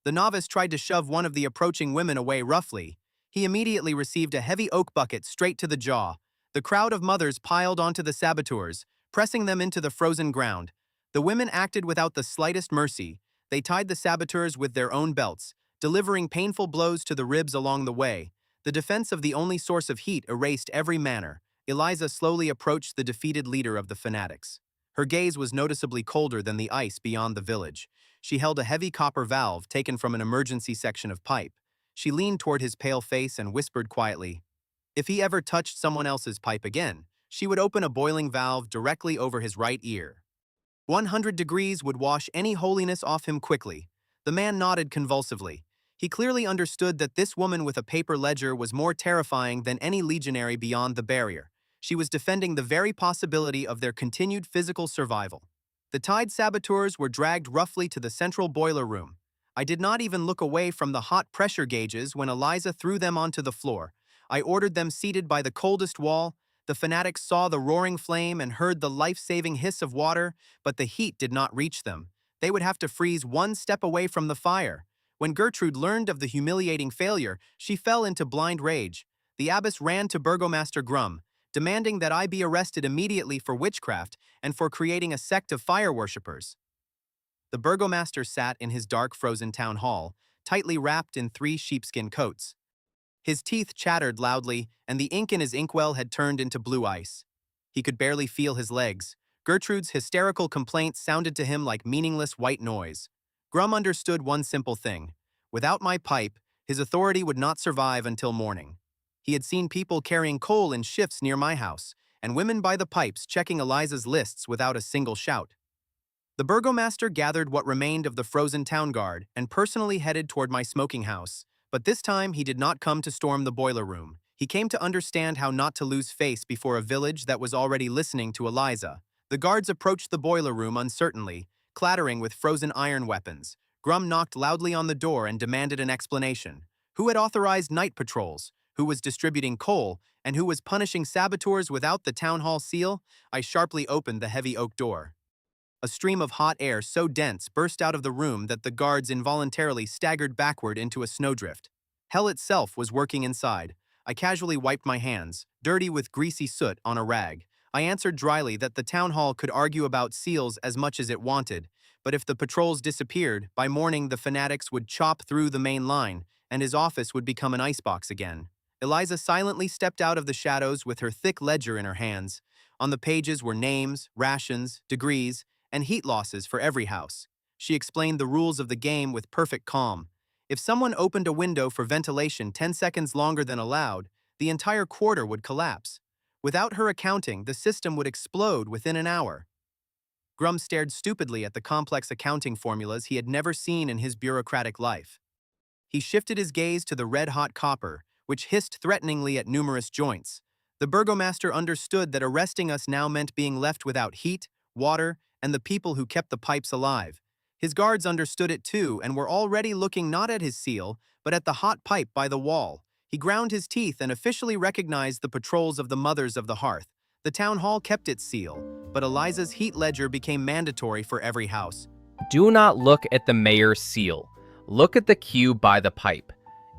The novice tried to shove one of the approaching women away roughly. He immediately received a heavy oak bucket straight to the jaw. The crowd of mothers piled onto the saboteurs, pressing them into the frozen ground. The women acted without the slightest mercy. They tied the saboteurs with their own belts, delivering painful blows to the ribs along the way. The defense of the only source of heat erased every manner. Eliza slowly approached the defeated leader of the fanatics. Her gaze was noticeably colder than the ice beyond the village. She held a heavy copper valve taken from an emergency section of pipe. She leaned toward his pale face and whispered quietly, "If he ever touched someone else's pipe again, she would open a boiling valve directly over his right ear. 100 degrees would wash any holiness off him quickly." The man nodded convulsively. He clearly understood that this woman with a paper ledger was more terrifying than any legionary beyond the barrier. She was defending the very possibility of their continued physical survival. The tied saboteurs were dragged roughly to the central boiler room. I did not even look away from the hot pressure gauges when Eliza threw them onto the floor. I ordered them seated by the coldest wall. The fanatics saw the roaring flame and heard the life-saving hiss of water, but the heat did not reach them. They would have to freeze one step away from the fire. When Gertrude learned of the humiliating failure, she fell into blind rage. The abbess ran to Burgomaster Grum, demanding that I be arrested immediately for witchcraft and for creating a sect of fire worshippers. The burgomaster sat in his dark frozen town hall, tightly wrapped in 3 sheepskin coats. His teeth chattered loudly, and the ink in his inkwell had turned into blue ice. He could barely feel his legs. Gertrude's hysterical complaints sounded to him like meaningless white noise. Grum understood one simple thing. Without my pipe, his authority would not survive until morning. He had seen people carrying coal in shifts near my house, and women by the pipes checking Eliza's lists without a single shout. The burgomaster gathered what remained of the frozen town guard and personally headed toward my smoking house, but this time he did not come to storm the boiler room. He came to understand how not to lose face before a village that was already listening to Eliza. The guards approached the boiler room uncertainly, clattering with frozen iron weapons. Grum knocked loudly on the door and demanded an explanation. Who had authorized night patrols? Who was distributing coal? And who was punishing saboteurs without the town hall seal? I sharply opened the heavy oak door. A stream of hot air so dense burst out of the room that the guards involuntarily staggered backward into a snowdrift. Hell itself was working inside. I casually wiped my hands, dirty with greasy soot, on a rag. I answered dryly that the town hall could argue about seals as much as it wanted, but if the patrols disappeared, by morning the fanatics would chop through the main line, and his office would become an icebox again. Eliza silently stepped out of the shadows with her thick ledger in her hands. On the pages were names, rations, degrees, and heat losses for every house. She explained the rules of the game with perfect calm. If someone opened a window for ventilation 10 seconds longer than allowed, the entire quarter would collapse. Without her accounting, the system would explode within an hour. Grum stared stupidly at the complex accounting formulas he had never seen in his bureaucratic life. He shifted his gaze to the red-hot copper, which hissed threateningly at numerous joints. The burgomaster understood that arresting us now meant being left without heat, water, and the people who kept the pipes alive. His guards understood it too and were already looking not at his seal, but at the hot pipe by the wall. He ground his teeth and officially recognized the patrols of the Mothers of the Hearth. The town hall kept its seal, but Eliza's heat ledger became mandatory for every house. Do not look at the mayor's seal. Look at the queue by the pipe.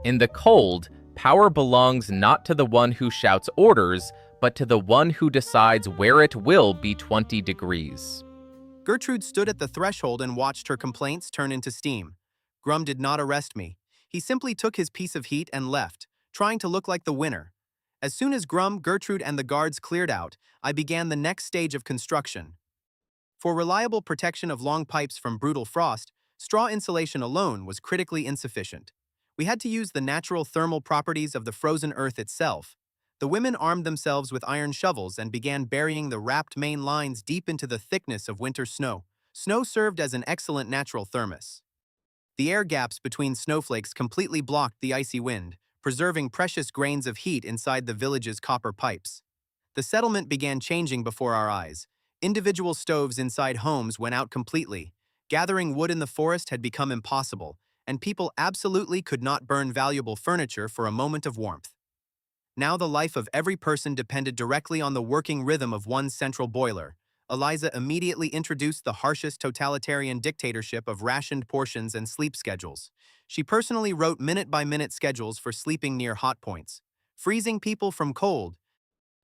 In the cold, power belongs not to the one who shouts orders, but to the one who decides where it will be 20 degrees. Gertrude stood at the threshold and watched her complaints turn into steam. Grum did not arrest me. He simply took his piece of heat and left, trying to look like the winner. As soon as Grum, Gertrude, and the guards cleared out, I began the next stage of construction. For reliable protection of long pipes from brutal frost, straw insulation alone was critically insufficient. We had to use the natural thermal properties of the frozen earth itself. The women armed themselves with iron shovels and began burying the wrapped main lines deep into the thickness of winter snow. Snow served as an excellent natural thermos. The air gaps between snowflakes completely blocked the icy wind, preserving precious grains of heat inside the village's copper pipes. The settlement began changing before our eyes. Individual stoves inside homes went out completely. Gathering wood in the forest had become impossible, and people absolutely could not burn valuable furniture for a moment of warmth. Now the life of every person depended directly on the working rhythm of one central boiler. Eliza immediately introduced the harshest totalitarian dictatorship of rationed portions and sleep schedules. She personally wrote minute-by-minute schedules for sleeping near hot points, freezing people from cold.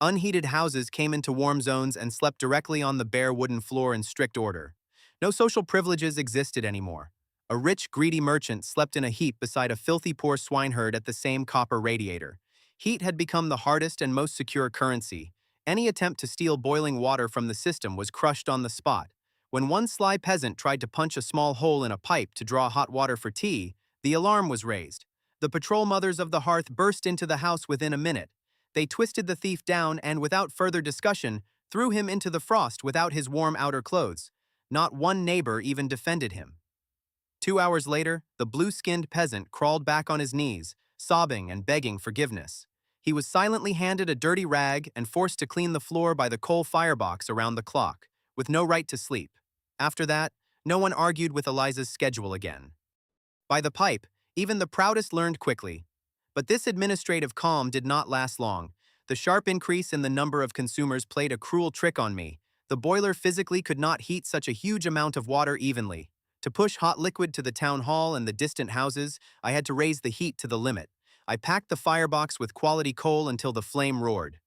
Unheated houses came into warm zones and slept directly on the bare wooden floor in strict order. No social privileges existed anymore. A rich, greedy merchant slept in a heap beside a filthy poor swineherd at the same copper radiator. Heat had become the hardest and most secure currency. Any attempt to steal boiling water from the system was crushed on the spot. When one sly peasant tried to punch a small hole in a pipe to draw hot water for tea, the alarm was raised. The patrol mothers of the hearth burst into the house within a minute. They twisted the thief down and, without further discussion, threw him into the frost without his warm outer clothes. Not one neighbor even defended him. 2 hours later, the blue-skinned peasant crawled back on his knees, sobbing and begging forgiveness. He was silently handed a dirty rag and forced to clean the floor by the coal firebox around the clock, with no right to sleep. After that, no one argued with Eliza's schedule again. By the pipe, even the proudest learned quickly. But this administrative calm did not last long. The sharp increase in the number of consumers played a cruel trick on me. The boiler physically could not heat such a huge amount of water evenly. To push hot liquid to the town hall and the distant houses, I had to raise the heat to the limit. I packed the firebox with quality coal until the flame roared.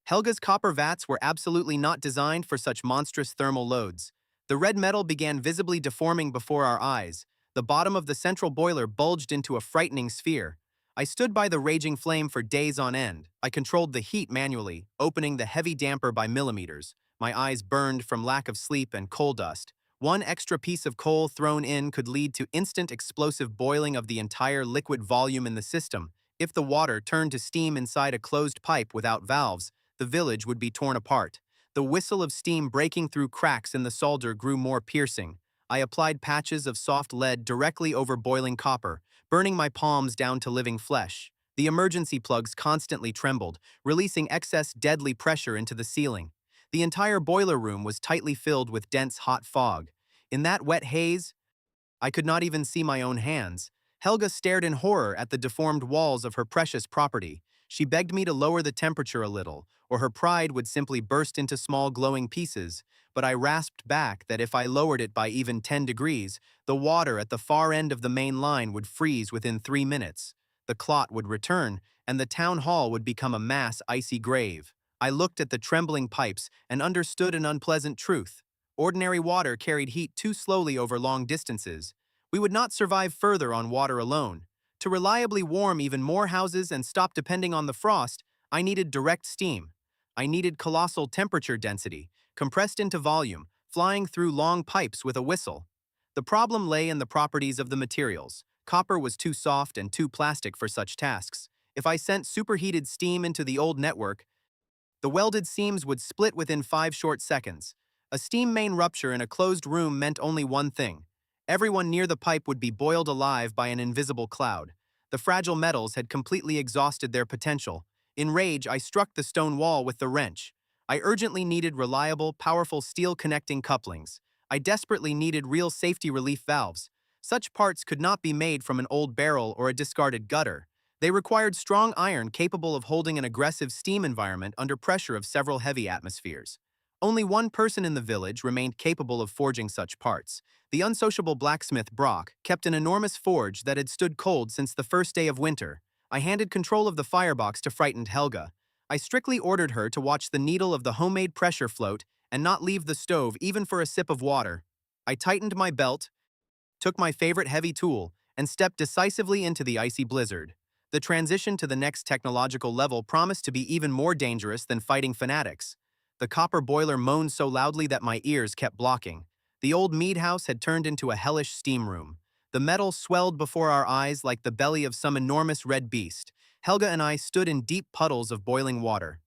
Helga's copper vats were absolutely not designed for such monstrous thermal loads. The red metal began visibly deforming before our eyes. The bottom of the central boiler bulged into a frightening sphere. I stood by the raging flame for days on end. I controlled the heat manually, opening the heavy damper by millimeters. My eyes burned from lack of sleep and coal dust. One extra piece of coal thrown in could lead to instant explosive boiling of the entire liquid volume in the system. If the water turned to steam inside a closed pipe without valves, the village would be torn apart. The whistle of steam breaking through cracks in the solder grew more piercing. I applied patches of soft lead directly over boiling copper, burning my palms down to living flesh. The emergency plugs constantly trembled, releasing excess deadly pressure into the ceiling. The entire boiler room was tightly filled with dense hot fog. In that wet haze, I could not even see my own hands. Helga stared in horror at the deformed walls of her precious property. She begged me to lower the temperature a little, or her pride would simply burst into small glowing pieces, but I rasped back that if I lowered it by even 10 degrees, the water at the far end of the main line would freeze within 3 minutes. The clot would return, and the town hall would become a mass icy grave. I looked at the trembling pipes and understood an unpleasant truth. Ordinary water carried heat too slowly over long distances. We would not survive further on water alone. To reliably warm even more houses and stop depending on the frost, I needed direct steam. I needed colossal temperature density, compressed into volume, flying through long pipes with a whistle. The problem lay in the properties of the materials. Copper was too soft and too plastic for such tasks. If I sent superheated steam into the old network, the welded seams would split within 5 short seconds. A steam main rupture in a closed room meant only one thing. Everyone near the pipe would be boiled alive by an invisible cloud. The fragile metals had completely exhausted their potential. In rage, I struck the stone wall with the wrench. I urgently needed reliable, powerful steel connecting couplings. I desperately needed real safety relief valves. Such parts could not be made from an old barrel or a discarded gutter. They required strong iron capable of holding an aggressive steam environment under pressure of several heavy atmospheres. Only one person in the village remained capable of forging such parts. The unsociable blacksmith Brock kept an enormous forge that had stood cold since the first day of winter. I handed control of the firebox to frightened Helga. I strictly ordered her to watch the needle of the homemade pressure float and not leave the stove even for a sip of water. I tightened my belt, took my favorite heavy tool, and stepped decisively into the icy blizzard. The transition to the next technological level promised to be even more dangerous than fighting fanatics. The copper boiler moaned so loudly that my ears kept blocking. The old mead house had turned into a hellish steam room. The metal swelled before our eyes like the belly of some enormous red beast. Helga and I stood in deep puddles of boiling water.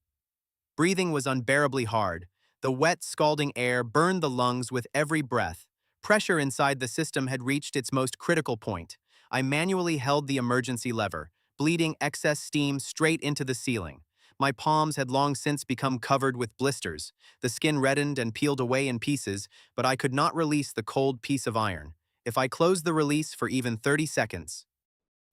Breathing was unbearably hard. The wet, scalding air burned the lungs with every breath. Pressure inside the system had reached its most critical point. I manually held the emergency lever, bleeding excess steam straight into the ceiling. My palms had long since become covered with blisters. The skin reddened and peeled away in pieces, but I could not release the cold piece of iron. If I closed the release for even 30 seconds,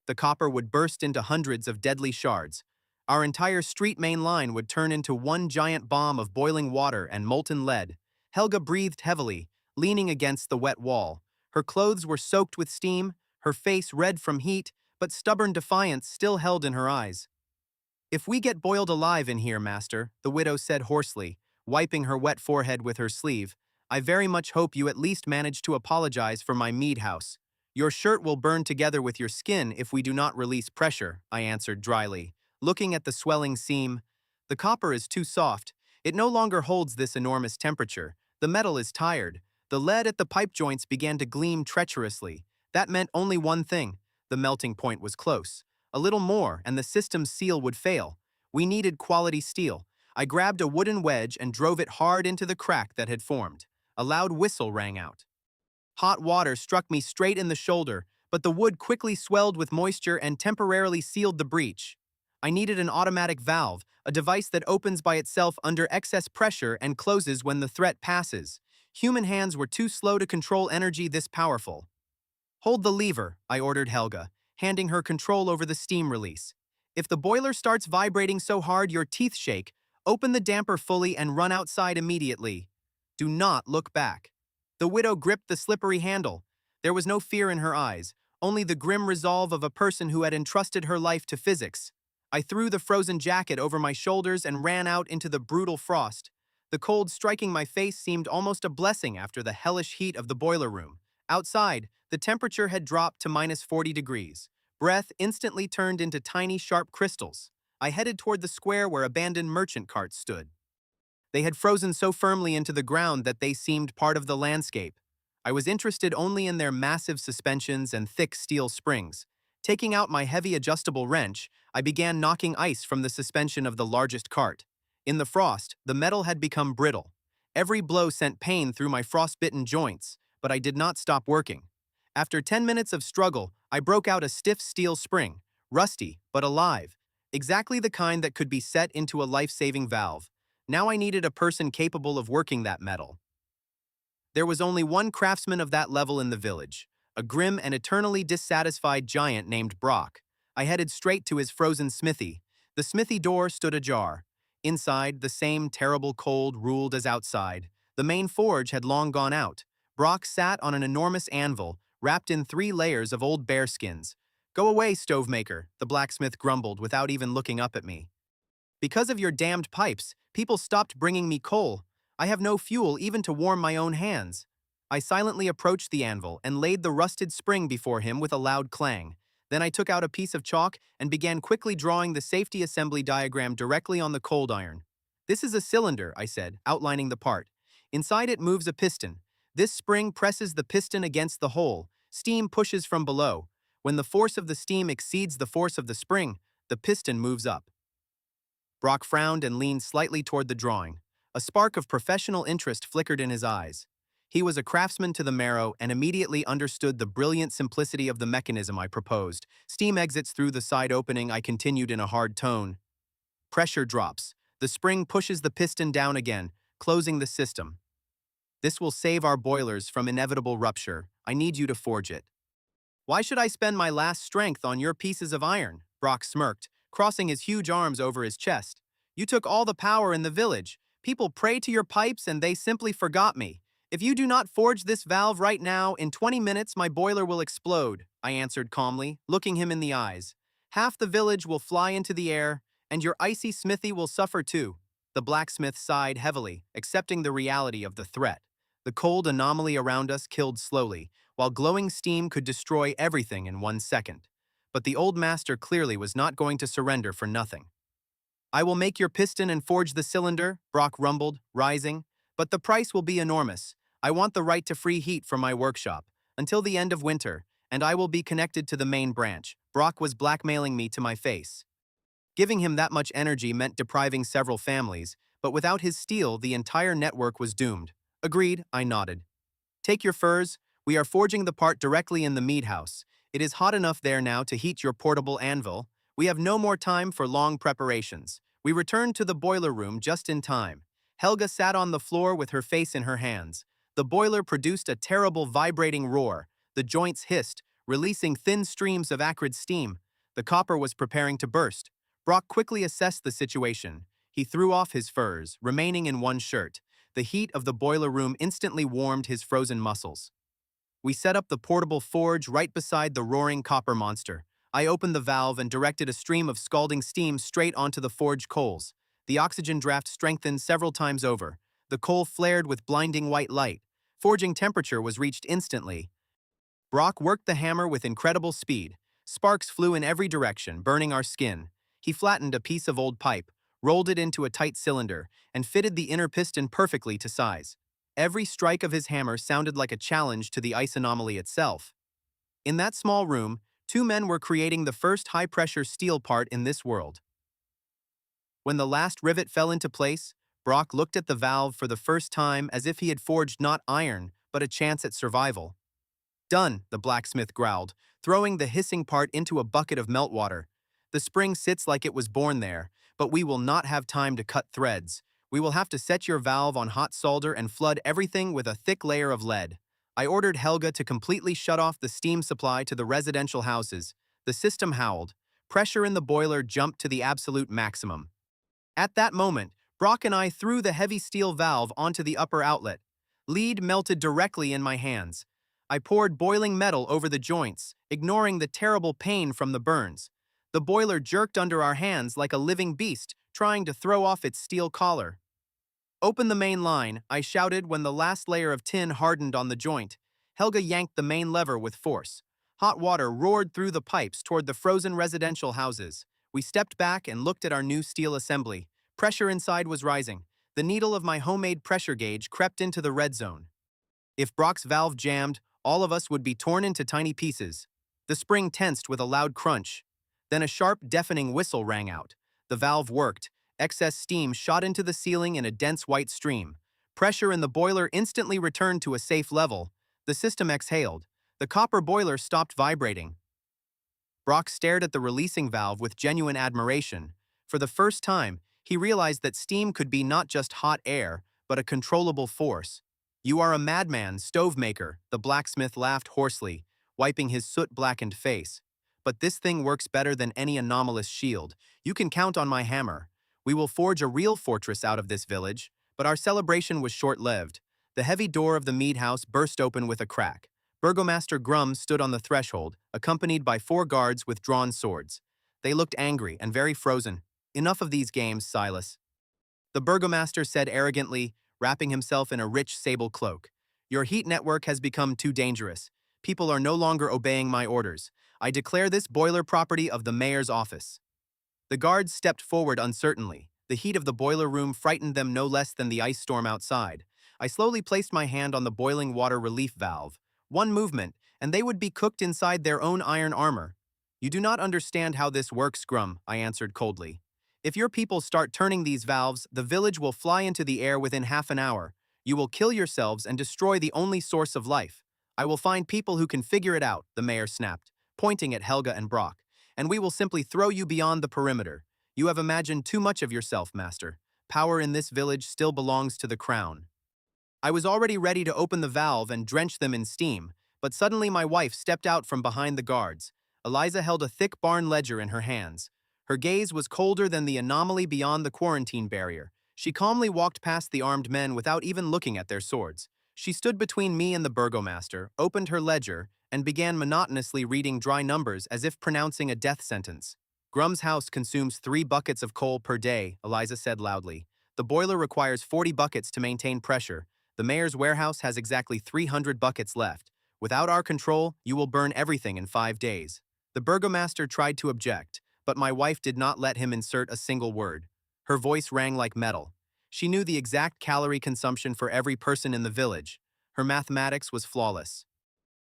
the copper would burst into hundreds of deadly shards. Our entire street main line would turn into one giant bomb of boiling water and molten lead. Helga breathed heavily, leaning against the wet wall. Her clothes were soaked with steam, her face red from heat, but stubborn defiance still held in her eyes. "If we get boiled alive in here, master," the widow said hoarsely, wiping her wet forehead with her sleeve, "I very much hope you at least manage to apologize for my mead house. Your shirt will burn together with your skin if we do not release pressure," I answered dryly, looking at the swelling seam. "The copper is too soft. It no longer holds this enormous temperature. The metal is tired." The lead at the pipe joints began to gleam treacherously. That meant only one thing. The melting point was close. A little more, and the system's seal would fail. We needed quality steel. I grabbed a wooden wedge and drove it hard into the crack that had formed. A loud whistle rang out. Hot water struck me straight in the shoulder, but the wood quickly swelled with moisture and temporarily sealed the breach. I needed an automatic valve, a device that opens by itself under excess pressure and closes when the threat passes. Human hands were too slow to control energy this powerful. "Hold the lever," I ordered Helga, handing her control over the steam release. "If the boiler starts vibrating so hard your teeth shake, open the damper fully and run outside immediately. Do not look back." The widow gripped the slippery handle. There was no fear in her eyes, only the grim resolve of a person who had entrusted her life to physics. I threw the frozen jacket over my shoulders and ran out into the brutal frost. The cold striking my face seemed almost a blessing after the hellish heat of the boiler room. Outside, the temperature had dropped to -40 degrees. Breath instantly turned into tiny, sharp crystals. I headed toward the square where abandoned merchant carts stood. They had frozen so firmly into the ground that they seemed part of the landscape. I was interested only in their massive suspensions and thick steel springs. Taking out my heavy adjustable wrench, I began knocking ice from the suspension of the largest cart. In the frost, the metal had become brittle. Every blow sent pain through my frostbitten joints, but I did not stop working. After 10 minutes of struggle, I broke out a stiff steel spring, rusty but alive, exactly the kind that could be set into a life-saving valve. Now I needed a person capable of working that metal. There was only one craftsman of that level in the village, a grim and eternally dissatisfied giant named Brock. I headed straight to his frozen smithy. The smithy door stood ajar. Inside, the same terrible cold ruled as outside. The main forge had long gone out. Brock sat on an enormous anvil, wrapped in 3 layers of old bearskins. "Go away, stovemaker," the blacksmith grumbled without even looking up at me. "Because of your damned pipes, people stopped bringing me coal. I have no fuel even to warm my own hands." I silently approached the anvil and laid the rusted spring before him with a loud clang. Then I took out a piece of chalk and began quickly drawing the safety assembly diagram directly on the cold iron. "This is a cylinder," I said, outlining the part. "Inside it moves a piston. This spring presses the piston against the hole. Steam pushes from below. When the force of the steam exceeds the force of the spring, the piston moves up." Brock frowned and leaned slightly toward the drawing. A spark of professional interest flickered in his eyes. He was a craftsman to the marrow and immediately understood the brilliant simplicity of the mechanism I proposed. "Steam exits through the side opening," I continued in a hard tone. "Pressure drops. The spring pushes the piston down again, closing the system. This will save our boilers from inevitable rupture. I need you to forge it." "Why should I spend my last strength on your pieces of iron?" Brock smirked, crossing his huge arms over his chest. "You took all the power in the village. People pray to your pipes and they simply forgot me. If you do not forge this valve right now, in 20 minutes my boiler will explode," I answered calmly, looking him in the eyes. "Half the village will fly into the air, and your icy smithy will suffer too." The blacksmith sighed heavily, accepting the reality of the threat. The cold anomaly around us killed slowly, while glowing steam could destroy everything in 1 second. But the old master clearly was not going to surrender for nothing. "I will make your piston and forge the cylinder," Brock rumbled, rising. "But the price will be enormous. I want the right to free heat from my workshop until the end of winter, and I will be connected to the main branch." Brock was blackmailing me to my face. Giving him that much energy meant depriving several families, but without his steel, the entire network was doomed. "Agreed," I nodded. "Take your furs. We are forging the part directly in the mead house. It is hot enough there now to heat your portable anvil. We have no more time for long preparations." We returned to the boiler room just in time. Helga sat on the floor with her face in her hands. The boiler produced a terrible vibrating roar. The joints hissed, releasing thin streams of acrid steam. The copper was preparing to burst. Brock quickly assessed the situation. He threw off his furs, remaining in one shirt. The heat of the boiler room instantly warmed his frozen muscles. We set up the portable forge right beside the roaring copper monster. I opened the valve and directed a stream of scalding steam straight onto the forge coals. The oxygen draft strengthened several times over. The coal flared with blinding white light. Forging temperature was reached instantly. Brock worked the hammer with incredible speed. Sparks flew in every direction, burning our skin. He flattened a piece of old pipe, rolled it into a tight cylinder, and fitted the inner piston perfectly to size. Every strike of his hammer sounded like a challenge to the ice anomaly itself. In that small room, 2 men were creating the first high-pressure steel part in this world. When the last rivet fell into place, Brock looked at the valve for the first time as if he had forged not iron, but a chance at survival. "Done," the blacksmith growled, throwing the hissing part into a bucket of meltwater. "The spring sits like it was born there, but we will not have time to cut threads. We will have to set your valve on hot solder and flood everything with a thick layer of lead." I ordered Helga to completely shut off the steam supply to the residential houses. The system howled. Pressure in the boiler jumped to the absolute maximum. At that moment, Brock and I threw the heavy steel valve onto the upper outlet. Lead melted directly in my hands. I poured boiling metal over the joints, ignoring the terrible pain from the burns. The boiler jerked under our hands like a living beast, trying to throw off its steel collar. "Open the main line," I shouted when the last layer of tin hardened on the joint. Helga yanked the main lever with force. Hot water roared through the pipes toward the frozen residential houses. We stepped back and looked at our new steel assembly. Pressure inside was rising. The needle of my homemade pressure gauge crept into the red zone. If Brock's valve jammed, all of us would be torn into tiny pieces. The spring tensed with a loud crunch. Then a sharp, deafening whistle rang out. The valve worked. Excess steam shot into the ceiling in a dense white stream. Pressure in the boiler instantly returned to a safe level. The system exhaled. The copper boiler stopped vibrating. Brock stared at the releasing valve with genuine admiration. For the first time, he realized that steam could be not just hot air, but a controllable force. "You are a madman, stove maker," the blacksmith laughed hoarsely, wiping his soot-blackened face. "But this thing works better than any anomalous shield. You can count on my hammer. We will forge a real fortress out of this village." But our celebration was short-lived. The heavy door of the mead house burst open with a crack. Burgomaster Grum stood on the threshold, accompanied by 4 guards with drawn swords. They looked angry and very frozen. "Enough of these games, Silas," the burgomaster said arrogantly, wrapping himself in a rich sable cloak. "Your heat network has become too dangerous. People are no longer obeying my orders. I declare this boiler property of the mayor's office." The guards stepped forward uncertainly. The heat of the boiler room frightened them no less than the ice storm outside. I slowly placed my hand on the boiling water relief valve. One movement, and they would be cooked inside their own iron armor. "You do not understand how this works, Grum," I answered coldly. "If your people start turning these valves, the village will fly into the air within half an hour. You will kill yourselves and destroy the only source of life. I will find people who can figure it out," the mayor snapped, pointing at Helga and Brock. "And we will simply throw you beyond the perimeter. You have imagined too much of yourself, master. Power in this village still belongs to the crown." I was already ready to open the valve and drench them in steam, but suddenly my wife stepped out from behind the guards. Eliza held a thick barn ledger in her hands. Her gaze was colder than the anomaly beyond the quarantine barrier. She calmly walked past the armed men without even looking at their swords. She stood between me and the burgomaster, opened her ledger, and began monotonously reading dry numbers as if pronouncing a death sentence. "Grum's house consumes 3 buckets of coal per day," Eliza said loudly. "The boiler requires 40 buckets to maintain pressure. The mayor's warehouse has exactly 300 buckets left. Without our control, you will burn everything in 5 days." The burgomaster tried to object, but my wife did not let him insert a single word. Her voice rang like metal. She knew the exact calorie consumption for every person in the village. Her mathematics was flawless.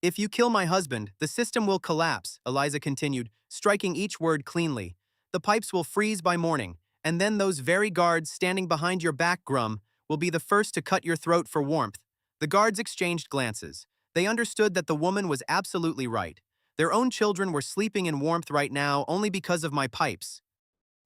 "If you kill my husband, the system will collapse," Eliza continued, striking each word cleanly. "The pipes will freeze by morning, and then those very guards standing behind your back, Grum, will be the first to cut your throat for warmth." The guards exchanged glances. They understood that the woman was absolutely right. Their own children were sleeping in warmth right now only because of my pipes.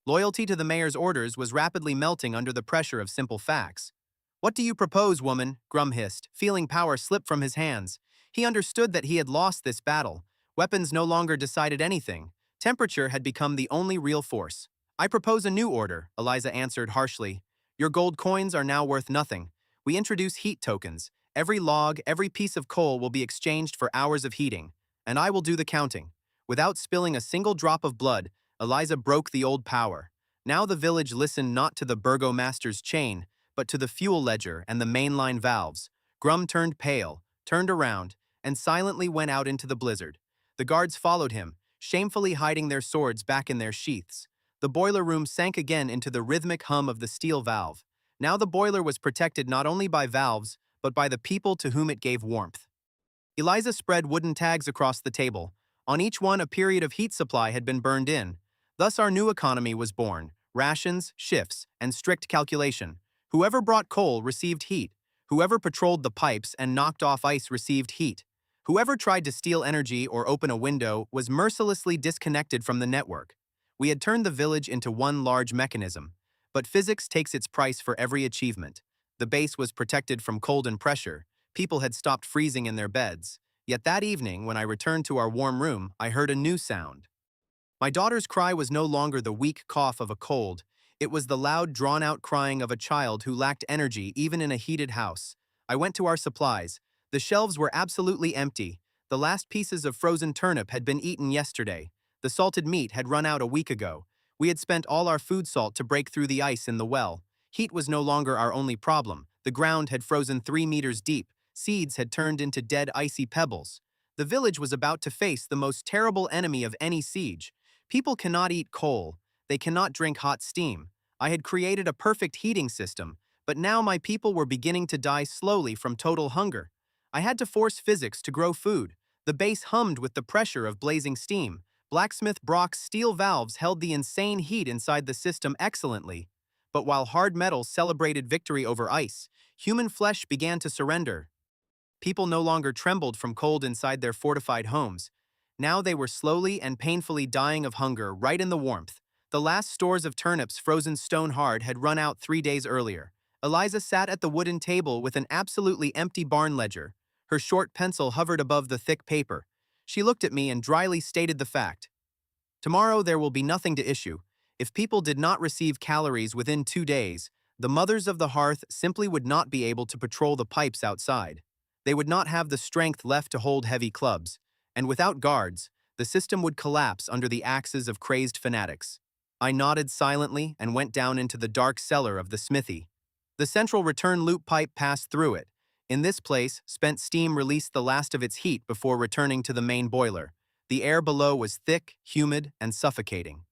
Loyalty to the mayor's orders was rapidly melting under the pressure of simple facts. "What do you propose, woman?" Grum hissed, feeling power slip from his hands. He understood that he had lost this battle. Weapons no longer decided anything. Temperature had become the only real force. "I propose a new order," Eliza answered harshly. "Your gold coins are now worth nothing. We introduce heat tokens. Every log, every piece of coal will be exchanged for hours of heating. And I will do the counting." Without spilling a single drop of blood, Eliza broke the old power. Now the village listened not to the burgomaster's chain, but to the fuel ledger and the mainline valves. Grum turned pale, turned around, and silently went out into the blizzard. The guards followed him, shamefully hiding their swords back in their sheaths. The boiler room sank again into the rhythmic hum of the steel valve. Now the boiler was protected not only by valves, but by the people to whom it gave warmth. Eliza spread wooden tags across the table. On each one, a period of heat supply had been burned in. Thus our new economy was born: rations, shifts, and strict calculation. Whoever brought coal received heat. Whoever patrolled the pipes and knocked off ice received heat. Whoever tried to steal energy or open a window was mercilessly disconnected from the network. We had turned the village into one large mechanism. But physics takes its price for every achievement. The base was protected from cold and pressure. People had stopped freezing in their beds. Yet that evening, when I returned to our warm room, I heard a new sound. My daughter's cry was no longer the weak cough of a cold. It was the loud, drawn-out crying of a child who lacked energy even in a heated house. I went to our supplies. The shelves were absolutely empty. The last pieces of frozen turnip had been eaten yesterday. The salted meat had run out a week ago. We had spent all our food salt to break through the ice in the well. Heat was no longer our only problem. The ground had frozen 3 meters deep. Seeds had turned into dead icy pebbles. The village was about to face the most terrible enemy of any siege. People cannot eat coal. They cannot drink hot steam. I had created a perfect heating system, but now my people were beginning to die slowly from total hunger. I had to force physics to grow food. The base hummed with the pressure of blazing steam. Blacksmith Brock's steel valves held the insane heat inside the system excellently. But while hard metal celebrated victory over ice, human flesh began to surrender. People no longer trembled from cold inside their fortified homes. Now they were slowly and painfully dying of hunger right in the warmth. The last stores of turnips frozen stone hard had run out 3 days earlier. Eliza sat at the wooden table with an absolutely empty barn ledger. Her short pencil hovered above the thick paper. She looked at me and dryly stated the fact. Tomorrow there will be nothing to issue. If people did not receive calories within 2 days, the mothers of the hearth simply would not be able to patrol the pipes outside. They would not have the strength left to hold heavy clubs, and without guards, the system would collapse under the axes of crazed fanatics. I nodded silently and went down into the dark cellar of the smithy. The central return loop pipe passed through it. In this place, spent steam released the last of its heat before returning to the main boiler. The air below was thick, humid, and suffocating.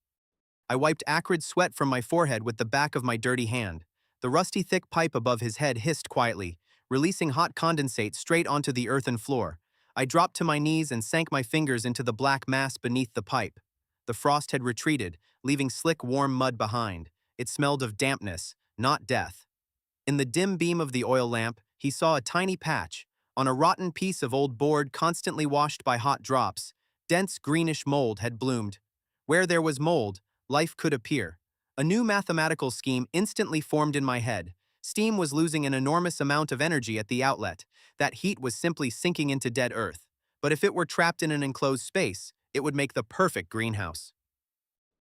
I wiped acrid sweat from my forehead with the back of my dirty hand. The rusty thick pipe above his head hissed quietly, releasing hot condensate straight onto the earthen floor. I dropped to my knees and sank my fingers into the black mass beneath the pipe. The frost had retreated, leaving slick, warm mud behind. It smelled of dampness, not death. In the dim beam of the oil lamp, he saw a tiny patch. On a rotten piece of old board constantly washed by hot drops, dense greenish mold had bloomed. Where there was mold, life could appear. A new mathematical scheme instantly formed in my head. Steam was losing an enormous amount of energy at the outlet. That heat was simply sinking into dead earth. But if it were trapped in an enclosed space, it would make the perfect greenhouse.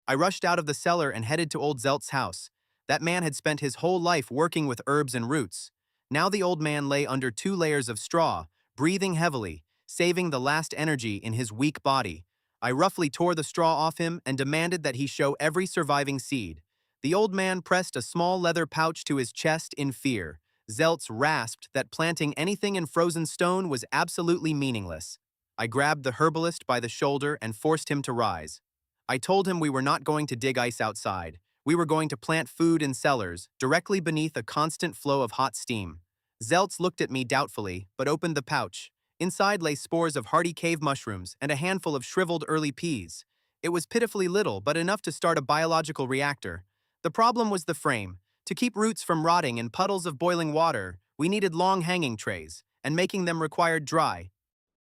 I rushed out of the cellar and headed to old Zelt's house. That man had spent his whole life working with herbs and roots. Now the old man lay under 2 layers of straw, breathing heavily, saving the last energy in his weak body. I roughly tore the straw off him and demanded that he show every surviving seed. The old man pressed a small leather pouch to his chest in fear. Zeltz rasped that planting anything in frozen stone was absolutely meaningless. I grabbed the herbalist by the shoulder and forced him to rise. I told him we were not going to dig ice outside. We were going to plant food in cellars, directly beneath a constant flow of hot steam. Zeltz looked at me doubtfully, but opened the pouch. Inside lay spores of hardy cave mushrooms and a handful of shriveled early peas. It was pitifully little, but enough to start a biological reactor. The problem was the frame. To keep roots from rotting in puddles of boiling water, we needed long hanging trays, and making them required dry,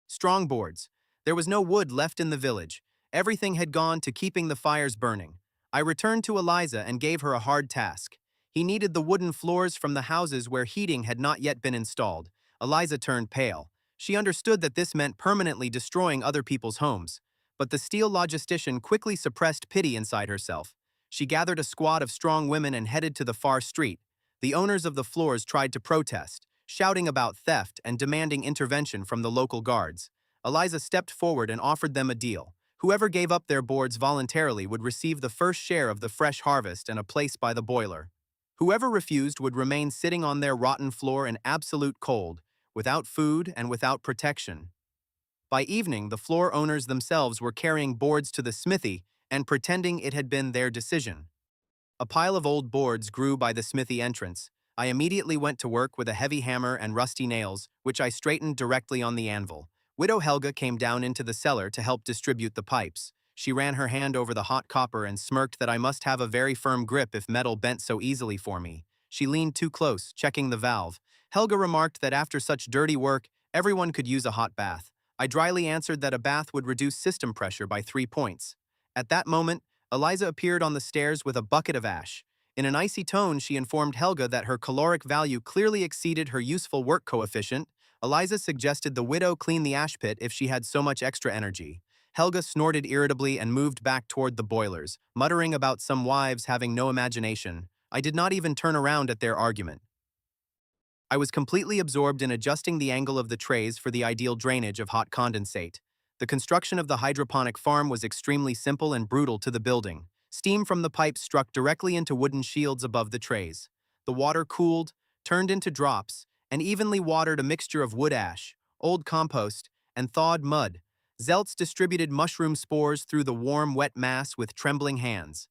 strong boards. There was no wood left in the village. Everything had gone to keeping the fires burning. I returned to Eliza and gave her a hard task. He needed the wooden floors from the houses where heating had not yet been installed. Eliza turned pale. She understood that this meant permanently destroying other people's homes. But the steel logistician quickly suppressed pity inside herself. She gathered a squad of strong women and headed to the far street. The owners of the floors tried to protest, shouting about theft and demanding intervention from the local guards. Eliza stepped forward and offered them a deal. Whoever gave up their boards voluntarily would receive the first share of the fresh harvest and a place by the boiler. Whoever refused would remain sitting on their rotten floor in absolute cold, without food and without protection. By evening, the floor owners themselves were carrying boards to the smithy and pretending it had been their decision. A pile of old boards grew by the smithy entrance. I immediately went to work with a heavy hammer and rusty nails, which I straightened directly on the anvil. Widow Helga came down into the cellar to help distribute the pipes. She ran her hand over the hot copper and smirked that I must have a very firm grip if metal bent so easily for me. She leaned too close, checking the valve. Helga remarked that after such dirty work, everyone could use a hot bath. I dryly answered that a bath would reduce system pressure by 3 points. At that moment, Eliza appeared on the stairs with a bucket of ash. In an icy tone, she informed Helga that her caloric value clearly exceeded her useful work coefficient. Eliza suggested the widow clean the ash pit if she had so much extra energy. Helga snorted irritably and moved back toward the boilers, muttering about some wives having no imagination. I did not even turn around at their argument. I was completely absorbed in adjusting the angle of the trays for the ideal drainage of hot condensate. The construction of the hydroponic farm was extremely simple and brutal to the building. Steam from the pipes struck directly into wooden shields above the trays. The water cooled, turned into drops, and evenly watered a mixture of wood ash, old compost, and thawed mud. Zeltz distributed mushroom spores through the warm, wet mass with trembling hands.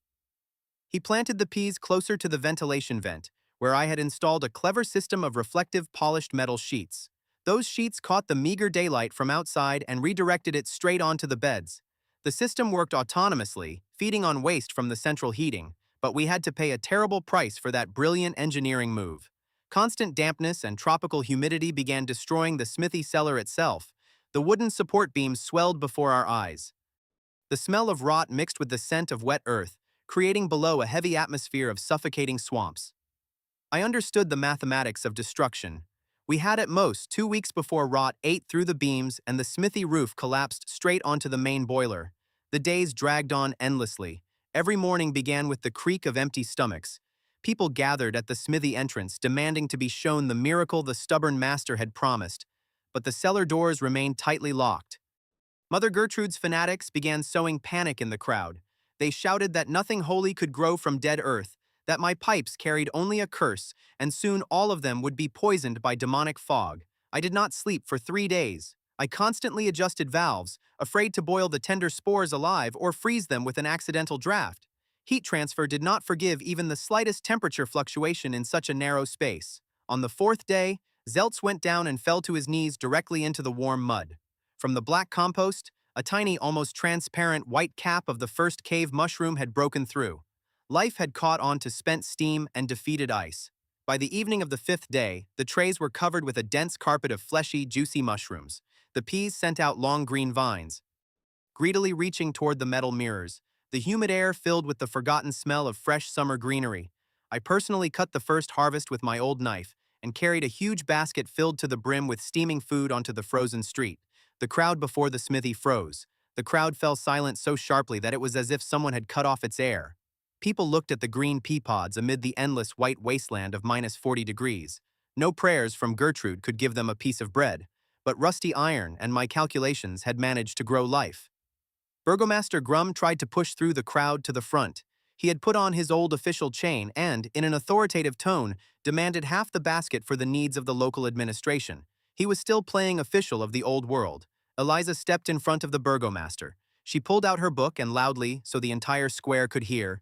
He planted the peas closer to the ventilation vent, where I had installed a clever system of reflective polished metal sheets. Those sheets caught the meager daylight from outside and redirected it straight onto the beds. The system worked autonomously, feeding on waste from the central heating, but we had to pay a terrible price for that brilliant engineering move. Constant dampness and tropical humidity began destroying the smithy cellar itself. The wooden support beams swelled before our eyes. The smell of rot mixed with the scent of wet earth, creating below a heavy atmosphere of suffocating swamps. I understood the mathematics of destruction. We had at most 2 weeks before rot ate through the beams and the smithy roof collapsed straight onto the main boiler. The days dragged on endlessly. Every morning began with the creak of empty stomachs. People gathered at the smithy entrance, demanding to be shown the miracle the stubborn master had promised. But the cellar doors remained tightly locked. Mother Gertrude's fanatics began sowing panic in the crowd. They shouted that nothing holy could grow from dead earth, that my pipes carried only a curse, and soon all of them would be poisoned by demonic fog. I did not sleep for 3 days. I constantly adjusted valves, afraid to boil the tender spores alive or freeze them with an accidental draft. Heat transfer did not forgive even the slightest temperature fluctuation in such a narrow space. On the fourth day, Zeltz went down and fell to his knees directly into the warm mud. From the black compost, a tiny, almost transparent white cap of the first cave mushroom had broken through. Life had caught on to spent steam and defeated ice. By the evening of the fifth day, the trays were covered with a dense carpet of fleshy, juicy mushrooms. The peas sent out long green vines, greedily reaching toward the metal mirrors. The humid air filled with the forgotten smell of fresh summer greenery. I personally cut the first harvest with my old knife and carried a huge basket filled to the brim with steaming food onto the frozen street. The crowd before the smithy froze. The crowd fell silent so sharply that it was as if someone had cut off its air. People looked at the green pea pods amid the endless white wasteland of -40 degrees. No prayers from Gertrude could give them a piece of bread, but rusty iron and my calculations had managed to grow life. Burgomaster Grum tried to push through the crowd to the front. He had put on his old official chain and, in an authoritative tone, demanded half the basket for the needs of the local administration. He was still playing official of the old world. Eliza stepped in front of the burgomaster. She pulled out her book and loudly, so the entire square could hear,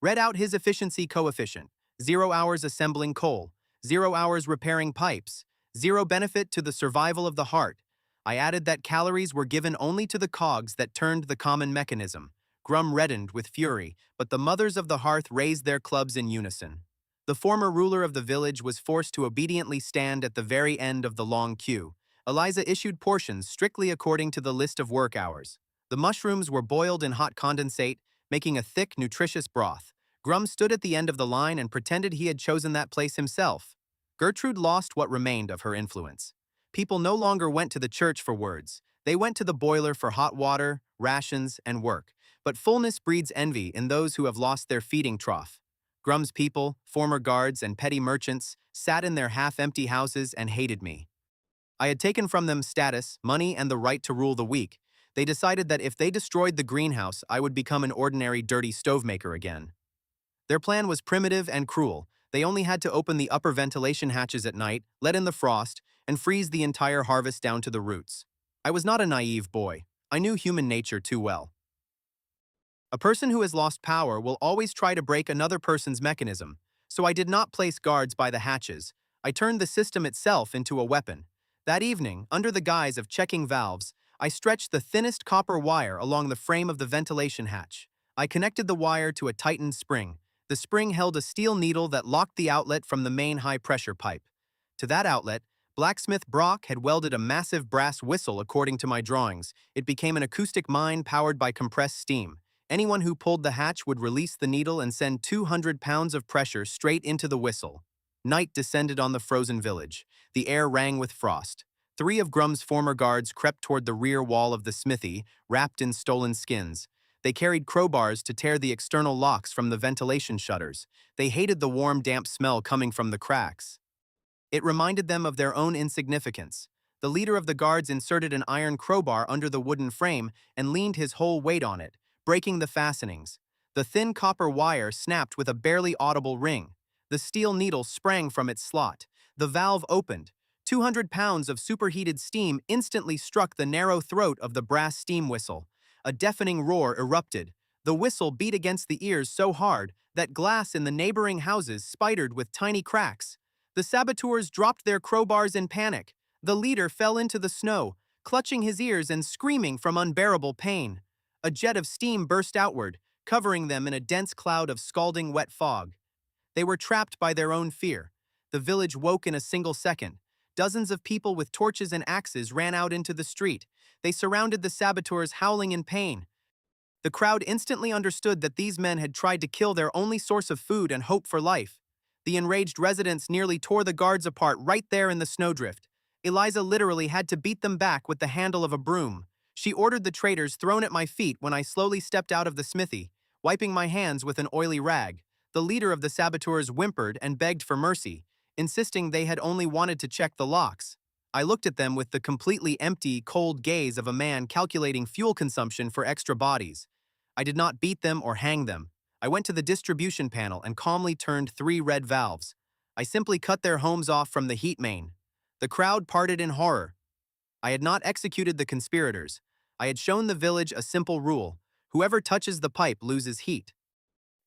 read out his efficiency coefficient: 0 hours assembling coal, 0 hours repairing pipes, 0 benefit to the survival of the heart. I added that calories were given only to the cogs that turned the common mechanism. Grum reddened with fury, but the mothers of the hearth raised their clubs in unison. The former ruler of the village was forced to obediently stand at the very end of the long queue. Eliza issued portions strictly according to the list of work hours. The mushrooms were boiled in hot condensate, making a thick, nutritious broth. Grum stood at the end of the line and pretended he had chosen that place himself. Gertrude lost what remained of her influence. People no longer went to the church for words. They went to the boiler for hot water, rations, and work. But fullness breeds envy in those who have lost their feeding trough. Grum's people, former guards, and petty merchants sat in their half-empty houses and hated me. I had taken from them status, money, and the right to rule the weak. They decided that if they destroyed the greenhouse, I would become an ordinary dirty stovemaker again. Their plan was primitive and cruel. They only had to open the upper ventilation hatches at night, let in the frost, and freeze the entire harvest down to the roots. I was not a naive boy. I knew human nature too well. A person who has lost power will always try to break another person's mechanism, so I did not place guards by the hatches. I turned the system itself into a weapon. That evening, under the guise of checking valves, I stretched the thinnest copper wire along the frame of the ventilation hatch. I connected the wire to a tightened spring. The spring held a steel needle that locked the outlet from the main high-pressure pipe. To that outlet, blacksmith Brock had welded a massive brass whistle according to my drawings. It became an acoustic mine powered by compressed steam. Anyone who pulled the hatch would release the needle and send 200 pounds of pressure straight into the whistle. Night descended on the frozen village. The air rang with frost. 3 of Grum's former guards crept toward the rear wall of the smithy, wrapped in stolen skins. They carried crowbars to tear the external locks from the ventilation shutters. They hated the warm, damp smell coming from the cracks. It reminded them of their own insignificance. The leader of the guards inserted an iron crowbar under the wooden frame and leaned his whole weight on it, breaking the fastenings. The thin copper wire snapped with a barely audible ring. The steel needle sprang from its slot. The valve opened. 200 pounds of superheated steam instantly struck the narrow throat of the brass steam whistle. A deafening roar erupted. The whistle beat against the ears so hard that glass in the neighboring houses spidered with tiny cracks. The saboteurs dropped their crowbars in panic. The leader fell into the snow, clutching his ears and screaming from unbearable pain. A jet of steam burst outward, covering them in a dense cloud of scalding wet fog. They were trapped by their own fear. The village woke in a single second. Dozens of people with torches and axes ran out into the street. They surrounded the saboteurs, howling in pain. The crowd instantly understood that these men had tried to kill their only source of food and hope for life. The enraged residents nearly tore the guards apart right there in the snowdrift. Eliza literally had to beat them back with the handle of a broom. She ordered the traitors thrown at my feet when I slowly stepped out of the smithy, wiping my hands with an oily rag. The leader of the saboteurs whimpered and begged for mercy, insisting they had only wanted to check the locks. I looked at them with the completely empty, cold gaze of a man calculating fuel consumption for extra bodies. I did not beat them or hang them. I went to the distribution panel and calmly turned 3 red valves. I simply cut their homes off from the heat main. The crowd parted in horror. I had not executed the conspirators. I had shown the village a simple rule: whoever touches the pipe loses heat.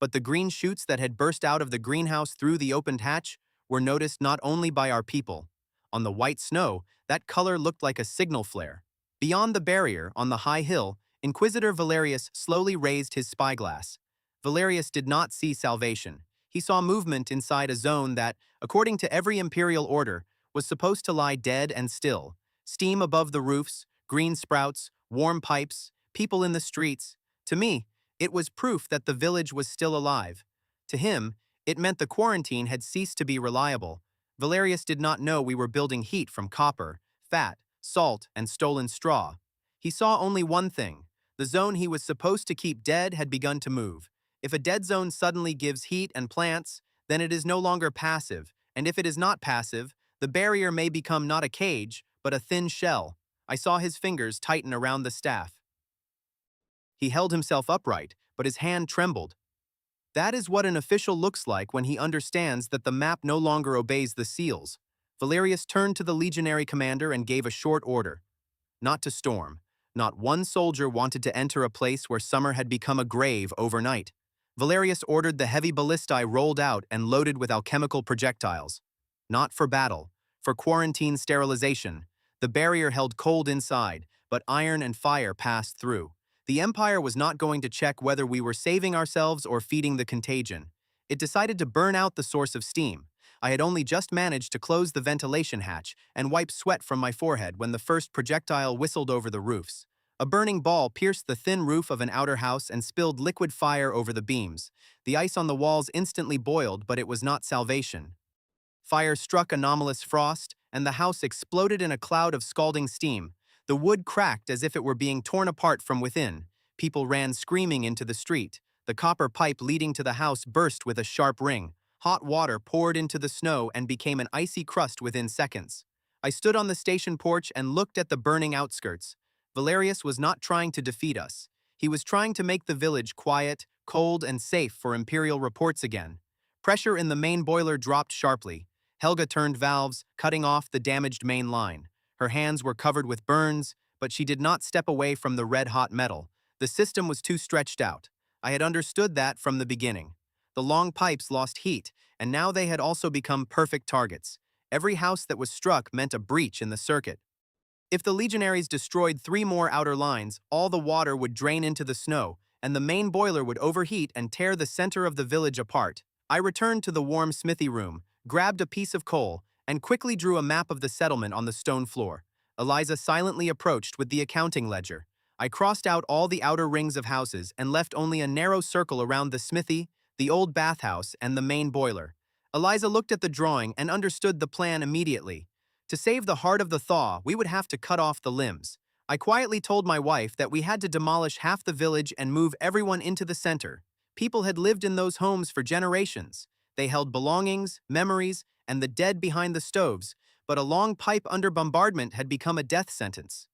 But the green shoots that had burst out of the greenhouse through the opened hatch were noticed not only by our people. On the white snow, that color looked like a signal flare. Beyond the barrier, on the high hill, Inquisitor Valerius slowly raised his spyglass. Valerius did not see salvation. He saw movement inside a zone that, according to every Imperial order, was supposed to lie dead and still. Steam above the roofs, green sprouts, warm pipes, people in the streets. To me, it was proof that the village was still alive. To him, it meant the quarantine had ceased to be reliable. Valerius did not know we were building heat from copper, fat, salt, and stolen straw. He saw only one thing: the zone he was supposed to keep dead had begun to move. If a dead zone suddenly gives heat and plants, then it is no longer passive, and if it is not passive, the barrier may become not a cage, but a thin shell. I saw his fingers tighten around the staff. He held himself upright, but his hand trembled. That is what an official looks like when he understands that the map no longer obeys the seals. Valerius turned to the legionary commander and gave a short order: not to storm. Not one soldier wanted to enter a place where summer had become a grave overnight. Valerius ordered the heavy ballistae rolled out and loaded with alchemical projectiles. Not for battle, for quarantine sterilization. The barrier held cold inside, but iron and fire passed through. The Empire was not going to check whether we were saving ourselves or feeding the contagion. It decided to burn out the source of steam. I had only just managed to close the ventilation hatch and wipe sweat from my forehead when the first projectile whistled over the roofs. A burning ball pierced the thin roof of an outer house and spilled liquid fire over the beams. The ice on the walls instantly boiled, but it was not salvation. Fire struck anomalous frost, and the house exploded in a cloud of scalding steam. The wood cracked as if it were being torn apart from within. People ran screaming into the street. The copper pipe leading to the house burst with a sharp ring. Hot water poured into the snow and became an icy crust within seconds. I stood on the station porch and looked at the burning outskirts. Valerius was not trying to defeat us. He was trying to make the village quiet, cold, and safe for Imperial reports again. Pressure in the main boiler dropped sharply. Helga turned valves, cutting off the damaged main line. Her hands were covered with burns, but she did not step away from the red-hot metal. The system was too stretched out. I had understood that from the beginning. The long pipes lost heat, and now they had also become perfect targets. Every house that was struck meant a breach in the circuit. If the legionaries destroyed 3 more outer lines, all the water would drain into the snow, and the main boiler would overheat and tear the center of the village apart. I returned to the warm smithy room, grabbed a piece of coal, and quickly drew a map of the settlement on the stone floor. Eliza silently approached with the accounting ledger. I crossed out all the outer rings of houses and left only a narrow circle around the smithy, the old bathhouse, and the main boiler. Eliza looked at the drawing and understood the plan immediately. To save the heart of the thaw, we would have to cut off the limbs. I quietly told my wife that we had to demolish half the village and move everyone into the center. People had lived in those homes for generations. They held belongings, memories, and the dead behind the stoves, but a long pipe under bombardment had become a death sentence.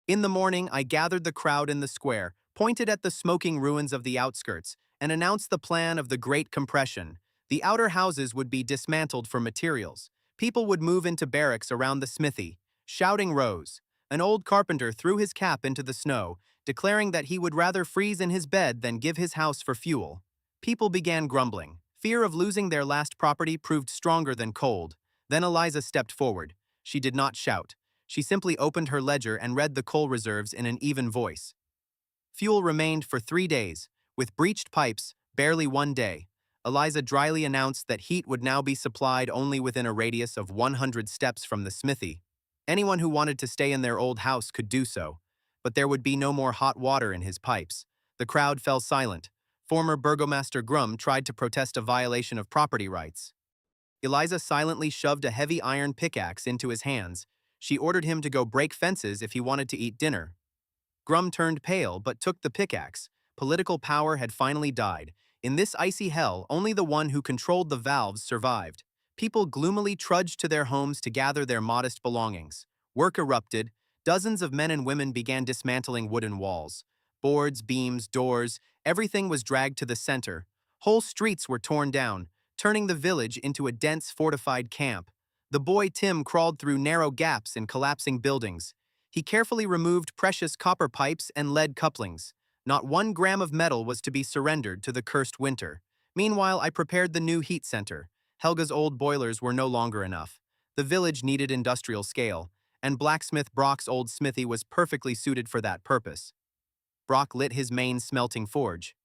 In the morning, I gathered the crowd in the square, pointed at the smoking ruins of the outskirts, and announced the plan of the Great Compression. The outer houses would be dismantled for materials. People would move into barracks around the smithy. Shouting rose. An old carpenter threw his cap into the snow, declaring that he would rather freeze in his bed than give his house for fuel. People began grumbling. Fear of losing their last property proved stronger than cold. Then Eliza stepped forward. She did not shout. She simply opened her ledger and read the coal reserves in an even voice. Fuel remained for 3 days, with breached pipes, barely 1 day. Eliza dryly announced that heat would now be supplied only within a radius of 100 steps from the smithy. Anyone who wanted to stay in their old house could do so, but there would be no more hot water in his pipes. The crowd fell silent. Former Burgomaster Grum tried to protest a violation of property rights. Eliza silently shoved a heavy iron pickaxe into his hands. She ordered him to go break fences if he wanted to eat dinner. Grum turned pale but took the pickaxe. Political power had finally died. In this icy hell, only the one who controlled the valves survived. People gloomily trudged to their homes to gather their modest belongings. Work erupted. Dozens of men and women began dismantling wooden walls. Boards, beams, doors, everything was dragged to the center. Whole streets were torn down, turning the village into a dense fortified camp. The boy Tim crawled through narrow gaps in collapsing buildings. He carefully removed precious copper pipes and lead couplings. Not 1 gram of metal was to be surrendered to the cursed winter. Meanwhile, I prepared the new heat center. Helga's old boilers were no longer enough. The village needed industrial scale, and blacksmith Brock's old smithy was perfectly suited for that purpose. Brock lit his main smelting forge.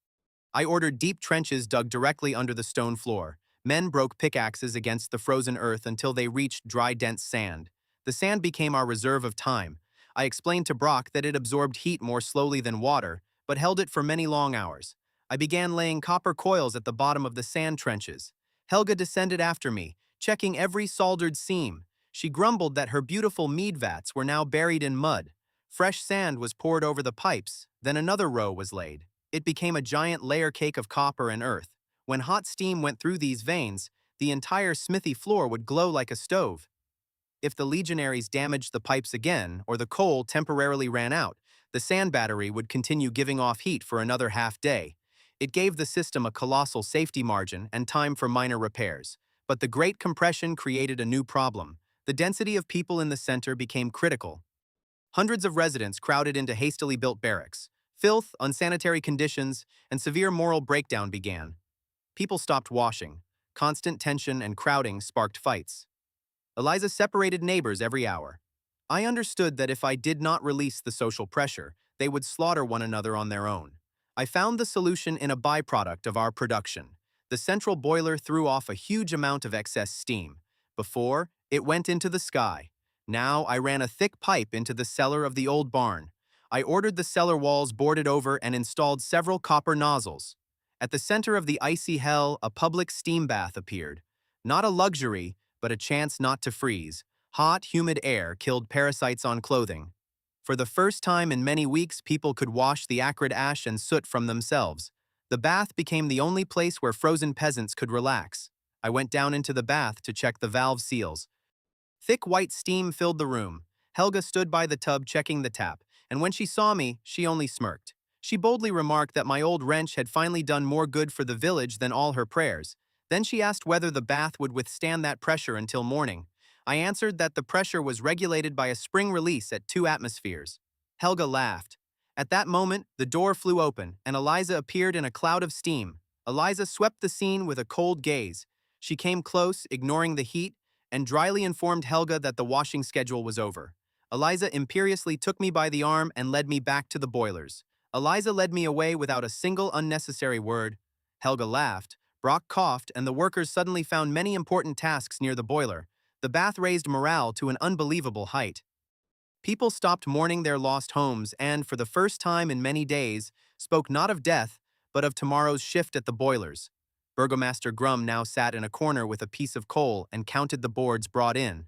I ordered deep trenches dug directly under the stone floor. Men broke pickaxes against the frozen earth until they reached dry, dense sand. The sand became our reserve of time. I explained to Brock that it absorbed heat more slowly than water, but held it for many long hours. I began laying copper coils at the bottom of the sand trenches. Helga descended after me, checking every soldered seam. She grumbled that her beautiful mead vats were now buried in mud. Fresh sand was poured over the pipes, then another row was laid. It became a giant layer cake of copper and earth. When hot steam went through these veins, the entire smithy floor would glow like a stove. If the legionaries damaged the pipes again, or the coal temporarily ran out, the sand battery would continue giving off heat for another half-day. It gave the system a colossal safety margin and time for minor repairs. But the great compression created a new problem. The density of people in the center became critical. Hundreds of residents crowded into hastily built barracks. Filth, unsanitary conditions, and severe moral breakdown began. People stopped washing. Constant tension and crowding sparked fights. Eliza separated neighbors every hour. I understood that if I did not release the social pressure, they would slaughter one another on their own. I found the solution in a byproduct of our production. The central boiler threw off a huge amount of excess steam. Before, it went into the sky. Now I ran a thick pipe into the cellar of the old barn. I ordered the cellar walls boarded over and installed several copper nozzles. At the center of the icy hell, a public steam bath appeared. Not a luxury, but a chance not to freeze. Hot, humid air killed parasites on clothing. For the first time in many weeks, people could wash the acrid ash and soot from themselves. The bath became the only place where frozen peasants could relax. I went down into the bath to check the valve seals. Thick white steam filled the room. Helga stood by the tub checking the tap, and when she saw me, she only smirked. She boldly remarked that my old wrench had finally done more good for the village than all her prayers. Then she asked whether the bath would withstand that pressure until morning. I answered that the pressure was regulated by a spring release at 2 atmospheres. Helga laughed. At that moment, the door flew open, and Eliza appeared in a cloud of steam. Eliza swept the scene with a cold gaze. She came close, ignoring the heat, and dryly informed Helga that the washing schedule was over. Eliza imperiously took me by the arm and led me back to the boilers. Eliza led me away without a single unnecessary word. Helga laughed. Brock coughed, and the workers suddenly found many important tasks near the boiler. The bath raised morale to an unbelievable height. People stopped mourning their lost homes and, for the first time in many days, spoke not of death, but of tomorrow's shift at the boilers. Burgomaster Grum now sat in a corner with a piece of coal and counted the boards brought in.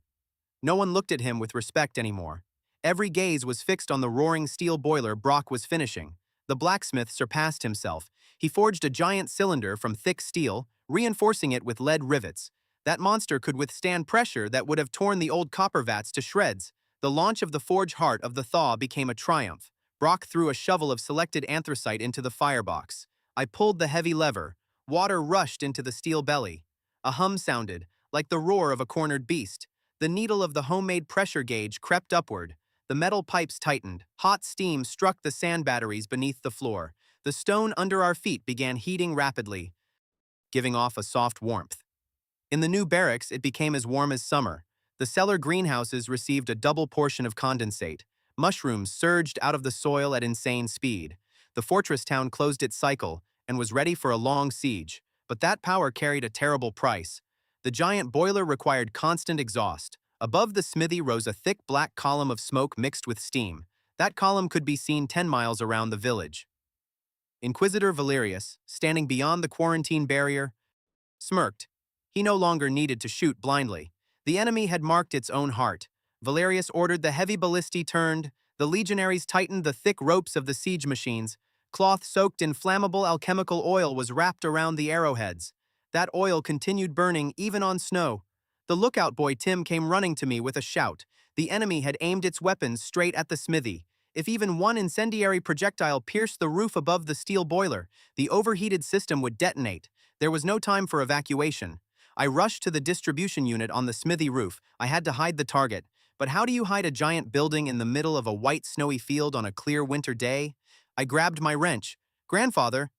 No one looked at him with respect anymore. Every gaze was fixed on the roaring steel boiler Brock was finishing. The blacksmith surpassed himself. He forged a giant cylinder from thick steel, reinforcing it with lead rivets. That monster could withstand pressure that would have torn the old copper vats to shreds. The launch of the forge heart of the thaw became a triumph. Brock threw a shovel of selected anthracite into the firebox. I pulled the heavy lever. Water rushed into the steel belly. A hum sounded, like the roar of a cornered beast. The needle of the homemade pressure gauge crept upward. The metal pipes tightened. Hot steam struck the sand batteries beneath the floor. The stone under our feet began heating rapidly, giving off a soft warmth. In the new barracks, it became as warm as summer. The cellar greenhouses received a double portion of condensate. Mushrooms surged out of the soil at insane speed. The fortress town closed its cycle and was ready for a long siege, but that power carried a terrible price. The giant boiler required constant exhaust. Above the smithy rose a thick black column of smoke mixed with steam. That column could be seen 10 miles around the village. Inquisitor Valerius, standing beyond the quarantine barrier, smirked. He no longer needed to shoot blindly. The enemy had marked its own heart. Valerius ordered the heavy ballistae turned. The legionaries tightened the thick ropes of the siege machines. Cloth soaked in flammable alchemical oil was wrapped around the arrowheads. That oil continued burning even on snow. The lookout boy Tim came running to me with a shout. The enemy had aimed its weapons straight at the smithy. If even one incendiary projectile pierced the roof above the steel boiler, the overheated system would detonate. There was no time for evacuation. I rushed to the distribution unit on the smithy roof. I had to hide the target. But how do you hide a giant building in the middle of a white snowy field on a clear winter day? I grabbed my wrench, grandfather,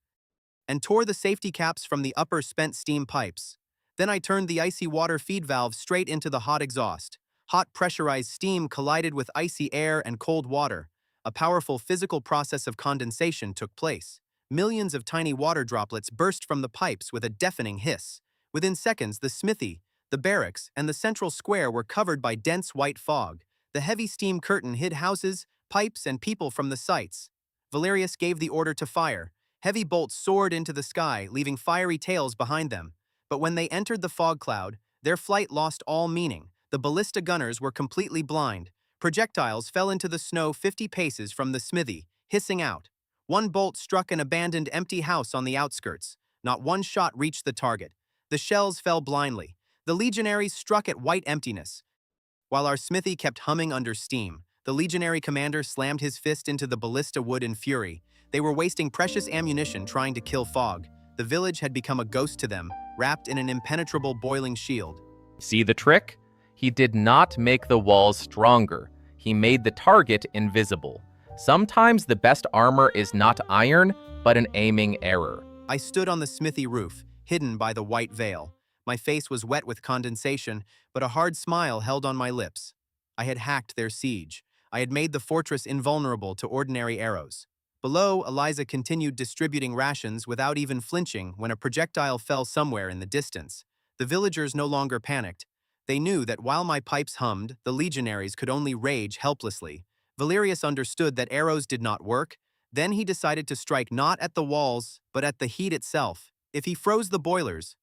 and tore the safety caps from the upper spent steam pipes. Then I turned the icy water feed valve straight into the hot exhaust. Hot pressurized steam collided with icy air and cold water. A powerful physical process of condensation took place. Millions of tiny water droplets burst from the pipes with a deafening hiss. Within seconds, the smithy, the barracks, and the central square were covered by dense white fog. The heavy steam curtain hid houses, pipes, and people from the sights. Valerius gave the order to fire. Heavy bolts soared into the sky, leaving fiery tails behind them. But when they entered the fog cloud, their flight lost all meaning. The ballista gunners were completely blind. Projectiles fell into the snow 50 paces from the smithy, hissing out. One bolt struck an abandoned empty house on the outskirts. Not one shot reached the target. The shells fell blindly. The legionaries struck at white emptiness. While our smithy kept humming under steam, the legionary commander slammed his fist into the ballista wood in fury. They were wasting precious ammunition trying to kill fog. The village had become a ghost to them, wrapped in an impenetrable boiling shield. See the trick? He did not make the walls stronger. He made the target invisible. Sometimes the best armor is not iron, but an aiming error. I stood on the smithy roof, hidden by the white veil. My face was wet with condensation, but a hard smile held on my lips. I had hacked their siege. I had made the fortress invulnerable to ordinary arrows. Below, Eliza continued distributing rations without even flinching when a projectile fell somewhere in the distance. The villagers no longer panicked. They knew that while my pipes hummed, the legionaries could only rage helplessly. Valerius understood that arrows did not work. Then he decided to strike not at the walls, but at the heat itself. If he froze the boilers,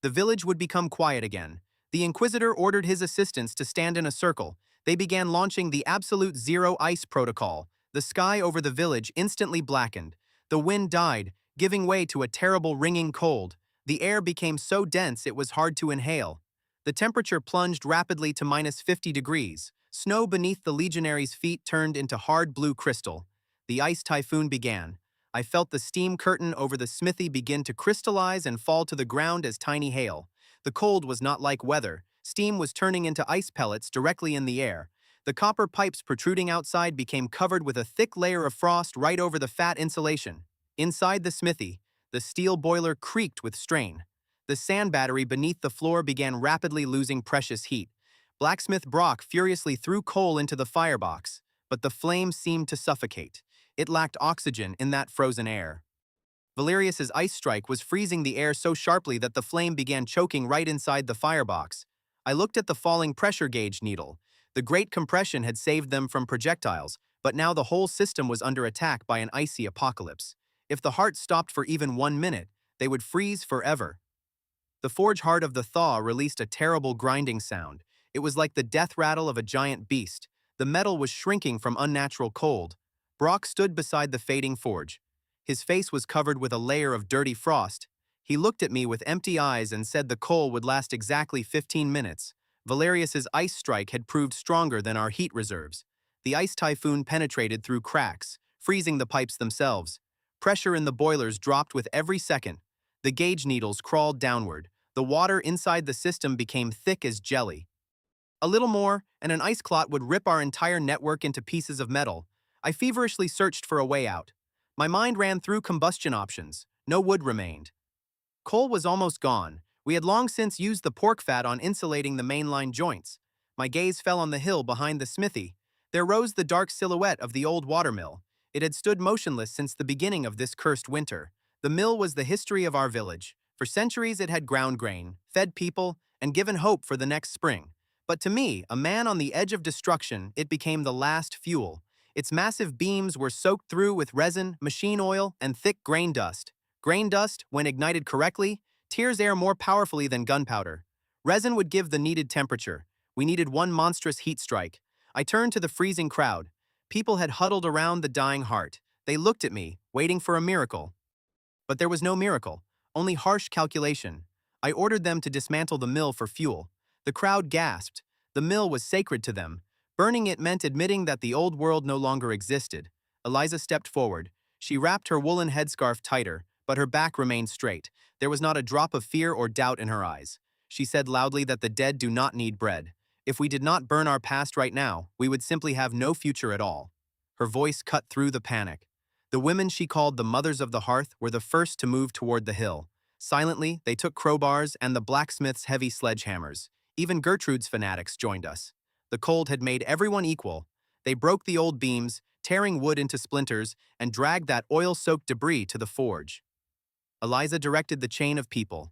the village would become quiet again. The Inquisitor ordered his assistants to stand in a circle. They began launching the absolute zero ice protocol. The sky over the village instantly blackened. The wind died, giving way to a terrible ringing cold. The air became so dense it was hard to inhale. The temperature plunged rapidly to -50 degrees. Snow beneath the legionaries' feet turned into hard blue crystal. The ice typhoon began. I felt the steam curtain over the smithy begin to crystallize and fall to the ground as tiny hail. The cold was not like weather. Steam was turning into ice pellets directly in the air. The copper pipes protruding outside became covered with a thick layer of frost right over the fat insulation. Inside the smithy, the steel boiler creaked with strain. The sand battery beneath the floor began rapidly losing precious heat. Blacksmith Brock furiously threw coal into the firebox, but the flame seemed to suffocate. It lacked oxygen in that frozen air. Valerius's ice strike was freezing the air so sharply that the flame began choking right inside the firebox. I looked at the falling pressure gauge needle. The great compression had saved them from projectiles, but now the whole system was under attack by an icy apocalypse. If the heart stopped for even 1 minute, they would freeze forever. The forge heart of the thaw released a terrible grinding sound. It was like the death rattle of a giant beast. The metal was shrinking from unnatural cold. Brock stood beside the fading forge. His face was covered with a layer of dirty frost. He looked at me with empty eyes and said the coal would last exactly 15 minutes. Valerius's ice strike had proved stronger than our heat reserves. The ice typhoon penetrated through cracks, freezing the pipes themselves. Pressure in the boilers dropped with every second. The gauge needles crawled downward. The water inside the system became thick as jelly. A little more, and an ice clot would rip our entire network into pieces of metal. I feverishly searched for a way out. My mind ran through combustion options. No wood remained. Coal was almost gone. We had long since used the pork fat on insulating the mainline joints. My gaze fell on the hill behind the smithy. There rose the dark silhouette of the old watermill. It had stood motionless since the beginning of this cursed winter. The mill was the history of our village. For centuries it had ground grain, fed people, and given hope for the next spring. But to me, a man on the edge of destruction, it became the last fuel. Its massive beams were soaked through with resin, machine oil, and thick grain dust. Grain dust, when ignited correctly, tears air more powerfully than gunpowder. Resin would give the needed temperature. We needed one monstrous heat strike. I turned to the freezing crowd. People had huddled around the dying heart. They looked at me, waiting for a miracle. But there was no miracle, only harsh calculation. I ordered them to dismantle the mill for fuel. The crowd gasped. The mill was sacred to them. Burning it meant admitting that the old world no longer existed. Eliza stepped forward. She wrapped her woolen headscarf tighter, but her back remained straight. There was not a drop of fear or doubt in her eyes. She said loudly that the dead do not need bread. If we did not burn our past right now, we would simply have no future at all. Her voice cut through the panic. The women she called the mothers of the hearth were the first to move toward the hill. Silently, they took crowbars and the blacksmith's heavy sledgehammers. Even Gertrude's fanatics joined us. The cold had made everyone equal. They broke the old beams, tearing wood into splinters, and dragged that oil-soaked debris to the forge. Eliza directed the chain of people.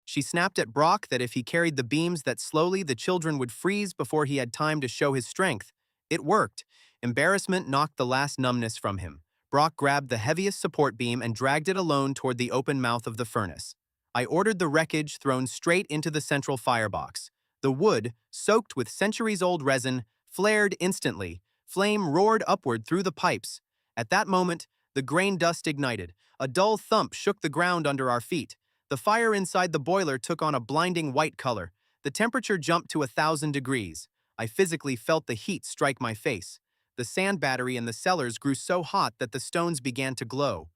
She snapped at Brock that if he carried the beams that slowly the children would freeze before he had time to show his strength. It worked. Embarrassment knocked the last numbness from him. Brock grabbed the heaviest support beam and dragged it alone toward the open mouth of the furnace. I ordered the wreckage thrown straight into the central firebox. The wood, soaked with centuries-old resin, flared instantly. Flame roared upward through the pipes. At that moment, the grain dust ignited. A dull thump shook the ground under our feet. The fire inside the boiler took on a blinding white color. The temperature jumped to 1,000 degrees. I physically felt the heat strike my face. The sand battery in the cellars grew so hot that the stones began to glow.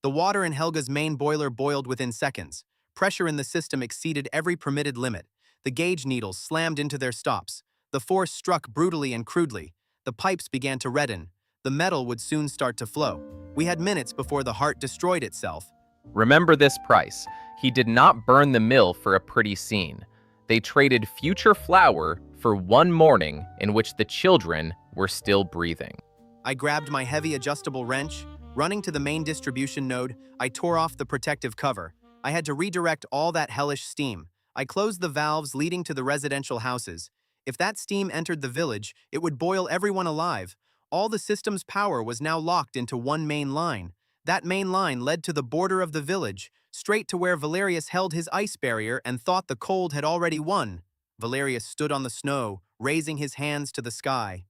The water in Helga's main boiler boiled within seconds. Pressure in the system exceeded every permitted limit. The gauge needles slammed into their stops. The force struck brutally and crudely. The pipes began to redden. The metal would soon start to flow. We had minutes before the heart destroyed itself. Remember this price. He did not burn the mill for a pretty scene. They traded future flour for one morning in which the children were still breathing. I grabbed my heavy adjustable wrench. Running to the main distribution node, I tore off the protective cover. I had to redirect all that hellish steam. I closed the valves leading to the residential houses. If that steam entered the village, it would boil everyone alive. All the system's power was now locked into one main line. That main line led to the border of the village, straight to where Valerius held his ice barrier and thought the cold had already won. Valerius stood on the snow, raising his hands to the sky.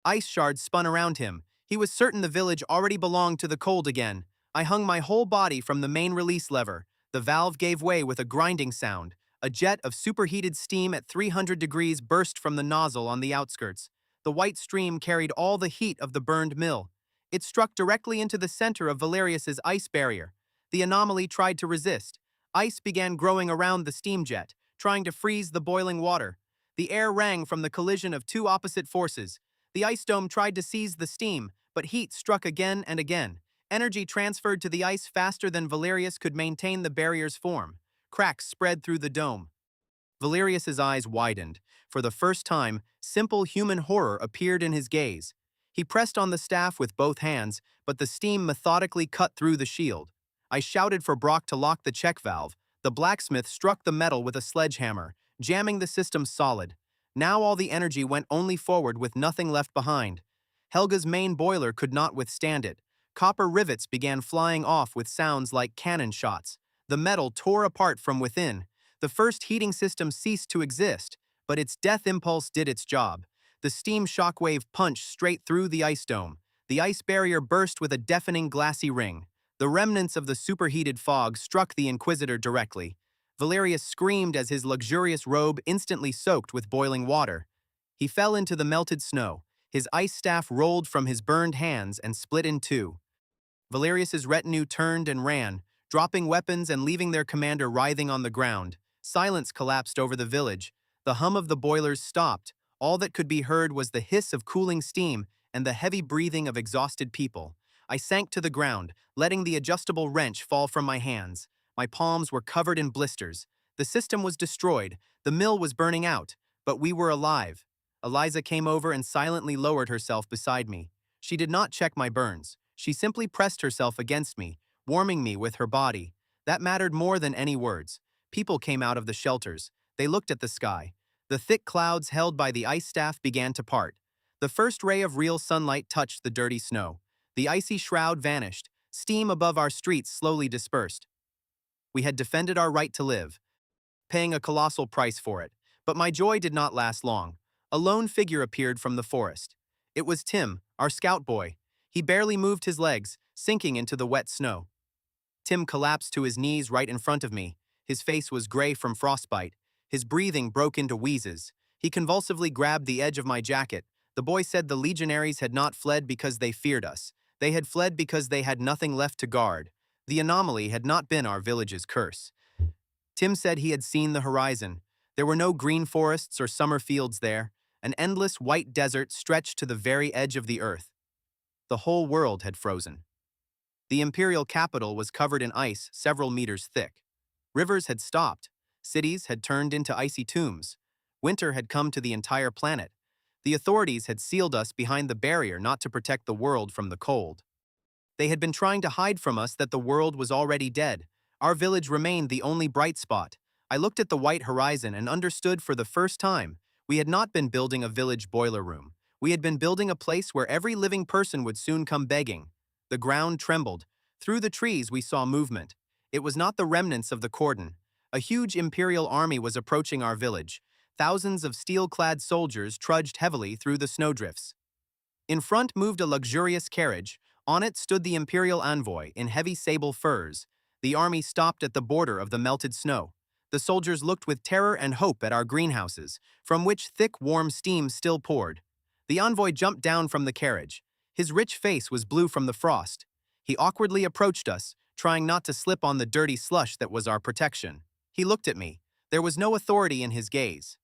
Ice shards spun around him. He was certain the village already belonged to the cold again. I hung my whole body from the main release lever. The valve gave way with a grinding sound. A jet of superheated steam at 300 degrees burst from the nozzle on the outskirts. The white stream carried all the heat of the burned mill. It struck directly into the center of Valerius's ice barrier. The anomaly tried to resist. Ice began growing around the steam jet, trying to freeze the boiling water. The air rang from the collision of two opposite forces. The ice dome tried to seize the steam, but heat struck again and again. Energy transferred to the ice faster than Valerius could maintain the barrier's form. Cracks spread through the dome. Valerius's eyes widened. For the first time, simple human horror appeared in his gaze. He pressed on the staff with both hands, but the steam methodically cut through the shield. I shouted for Brock to lock the check valve. The blacksmith struck the metal with a sledgehammer, jamming the system solid. Now all the energy went only forward with nothing left behind. Helga's main boiler could not withstand it. Copper rivets began flying off with sounds like cannon shots. The metal tore apart from within. The first heating system ceased to exist, but its death impulse did its job. The steam shockwave punched straight through the ice dome. The ice barrier burst with a deafening glassy ring. The remnants of the superheated fog struck the Inquisitor directly. Valerius screamed as his luxurious robe instantly soaked with boiling water. He fell into the melted snow. His ice staff rolled from his burned hands and split in two. Valerius's retinue turned and ran, dropping weapons and leaving their commander writhing on the ground. Silence collapsed over the village. The hum of the boilers stopped. All that could be heard was the hiss of cooling steam and the heavy breathing of exhausted people. I sank to the ground, letting the adjustable wrench fall from my hands. My palms were covered in blisters. The system was destroyed. The mill was burning out. But we were alive. Eliza came over and silently lowered herself beside me. She did not check my burns. She simply pressed herself against me, warming me with her body. That mattered more than any words. People came out of the shelters. They looked at the sky. The thick clouds held by the ice staff began to part. The first ray of real sunlight touched the dirty snow. The icy shroud vanished. Steam above our streets slowly dispersed. We had defended our right to live, paying a colossal price for it. But my joy did not last long. A lone figure appeared from the forest. It was Tim, our scout boy. He barely moved his legs, sinking into the wet snow. Tim collapsed to his knees right in front of me. His face was gray from frostbite. His breathing broke into wheezes. He convulsively grabbed the edge of my jacket. The boy said the legionaries had not fled because they feared us. They had fled because they had nothing left to guard. The anomaly had not been our village's curse. Tim said he had seen the horizon. There were no green forests or summer fields there. An endless white desert stretched to the very edge of the earth. The whole world had frozen. The Imperial capital was covered in ice several meters thick. Rivers had stopped. Cities had turned into icy tombs. Winter had come to the entire planet. The authorities had sealed us behind the barrier not to protect the world from the cold. They had been trying to hide from us that the world was already dead. Our village remained the only bright spot. I looked at the white horizon and understood for the first time. We had not been building a village boiler room. We had been building a place where every living person would soon come begging. The ground trembled. Through the trees we saw movement. It was not the remnants of the cordon. A huge Imperial army was approaching our village. Thousands of steel-clad soldiers trudged heavily through the snowdrifts. In front moved a luxurious carriage. On it stood the Imperial envoy in heavy sable furs. The army stopped at the border of the melted snow. The soldiers looked with terror and hope at our greenhouses, from which thick, warm steam still poured. The envoy jumped down from the carriage. His rich face was blue from the frost. He awkwardly approached us, trying not to slip on the dirty slush that was our protection. He looked at me. There was no authority in his gaze.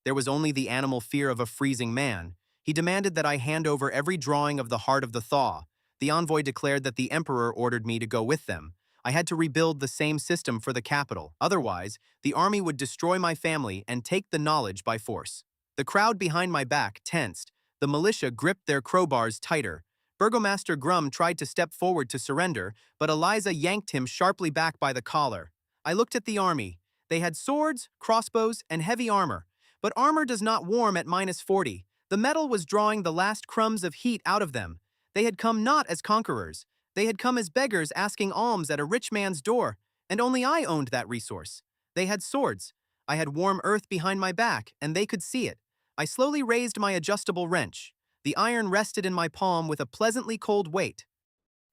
There was only the animal fear of a freezing man. He demanded that I hand over every drawing of the Heart of the Thaw. The envoy declared that the Emperor ordered me to go with them. I had to rebuild the same system for the capital. Otherwise, the army would destroy my family and take the knowledge by force. The crowd behind my back tensed. The militia gripped their crowbars tighter. Burgomaster Grum tried to step forward to surrender, but Eliza yanked him sharply back by the collar. I looked at the army. They had swords, crossbows, and heavy armor. But armor does not warm at -40. The metal was drawing the last crumbs of heat out of them. They had come not as conquerors. They had come as beggars asking alms at a rich man's door, and only I owned that resource. They had swords. I had warm earth behind my back, and they could see it. I slowly raised my adjustable wrench. The iron rested in my palm with a pleasantly cold weight.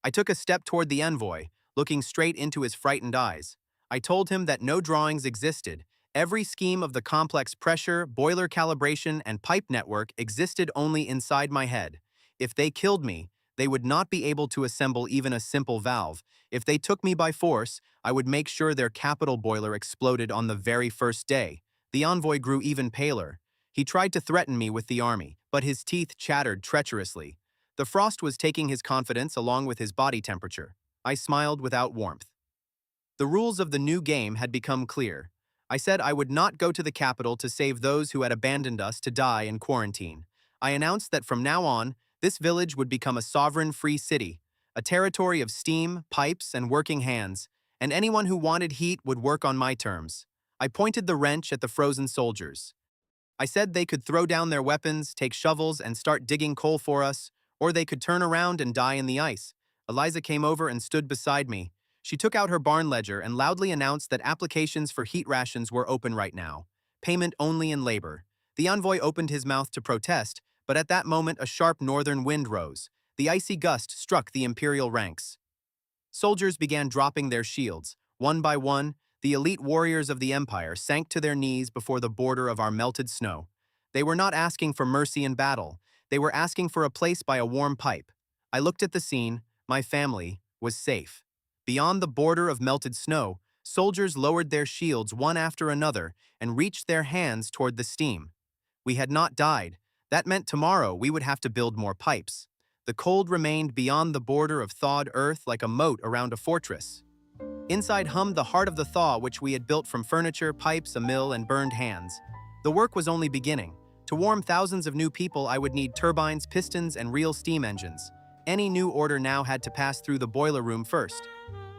I took a step toward the envoy, looking straight into his frightened eyes. I told him that no drawings existed. Every scheme of the complex pressure, boiler calibration, and pipe network existed only inside my head. If they killed me, they would not be able to assemble even a simple valve. If they took me by force, I would make sure their capital boiler exploded on the very first day. The envoy grew even paler. He tried to threaten me with the army, but his teeth chattered treacherously. The frost was taking his confidence along with his body temperature. I smiled without warmth. The rules of the new game had become clear. I said I would not go to the capital to save those who had abandoned us to die in quarantine. I announced that from now on, this village would become a sovereign free city, a territory of steam, pipes, and working hands, and anyone who wanted heat would work on my terms. I pointed the wrench at the frozen soldiers. I said they could throw down their weapons, take shovels, and start digging coal for us, or they could turn around and die in the ice. Eliza came over and stood beside me. She took out her barn ledger and loudly announced that applications for heat rations were open right now. Payment only in labor. The envoy opened his mouth to protest, but at that moment a sharp northern wind rose. The icy gust struck the Imperial ranks. Soldiers began dropping their shields. One by one, the elite warriors of the Empire sank to their knees before the border of our melted snow. They were not asking for mercy in battle. They were asking for a place by a warm pipe. I looked at the scene. My family was safe. Beyond the border of melted snow, soldiers lowered their shields one after another and reached their hands toward the steam. We had not died. That meant tomorrow we would have to build more pipes. The cold remained beyond the border of thawed earth like a moat around a fortress. Inside hummed the heart of the thaw which we had built from furniture, pipes, a mill, and burned hands. The work was only beginning. To warm thousands of new people, I would need turbines, pistons, and real steam engines. Any new order now had to pass through the boiler room first.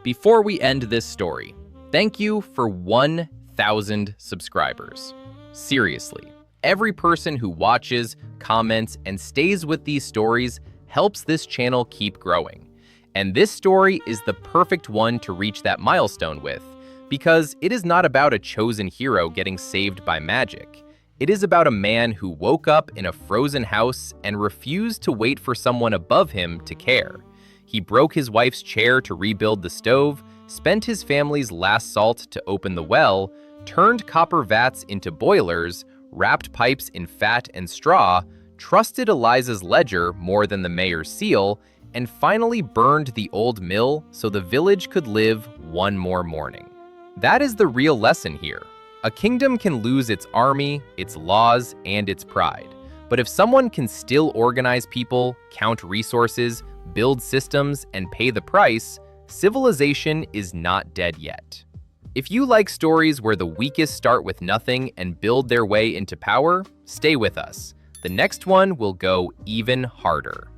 Before we end this story, thank you for 1,000 subscribers. Seriously, every person who watches, comments, and stays with these stories helps this channel keep growing. And this story is the perfect one to reach that milestone with, because it is not about a chosen hero getting saved by magic. It is about a man who woke up in a frozen house and refused to wait for someone above him to care. He broke his wife's chair to rebuild the stove, spent his family's last salt to open the well, turned copper vats into boilers, wrapped pipes in fat and straw, trusted Eliza's ledger more than the mayor's seal, and finally burned the old mill so the village could live one more morning. That is the real lesson here. A kingdom can lose its army, its laws, and its pride. But if someone can still organize people, count resources, build systems, and pay the price, civilization is not dead yet. If you like stories where the weakest start with nothing and build their way into power, stay with us. The next one will go even harder.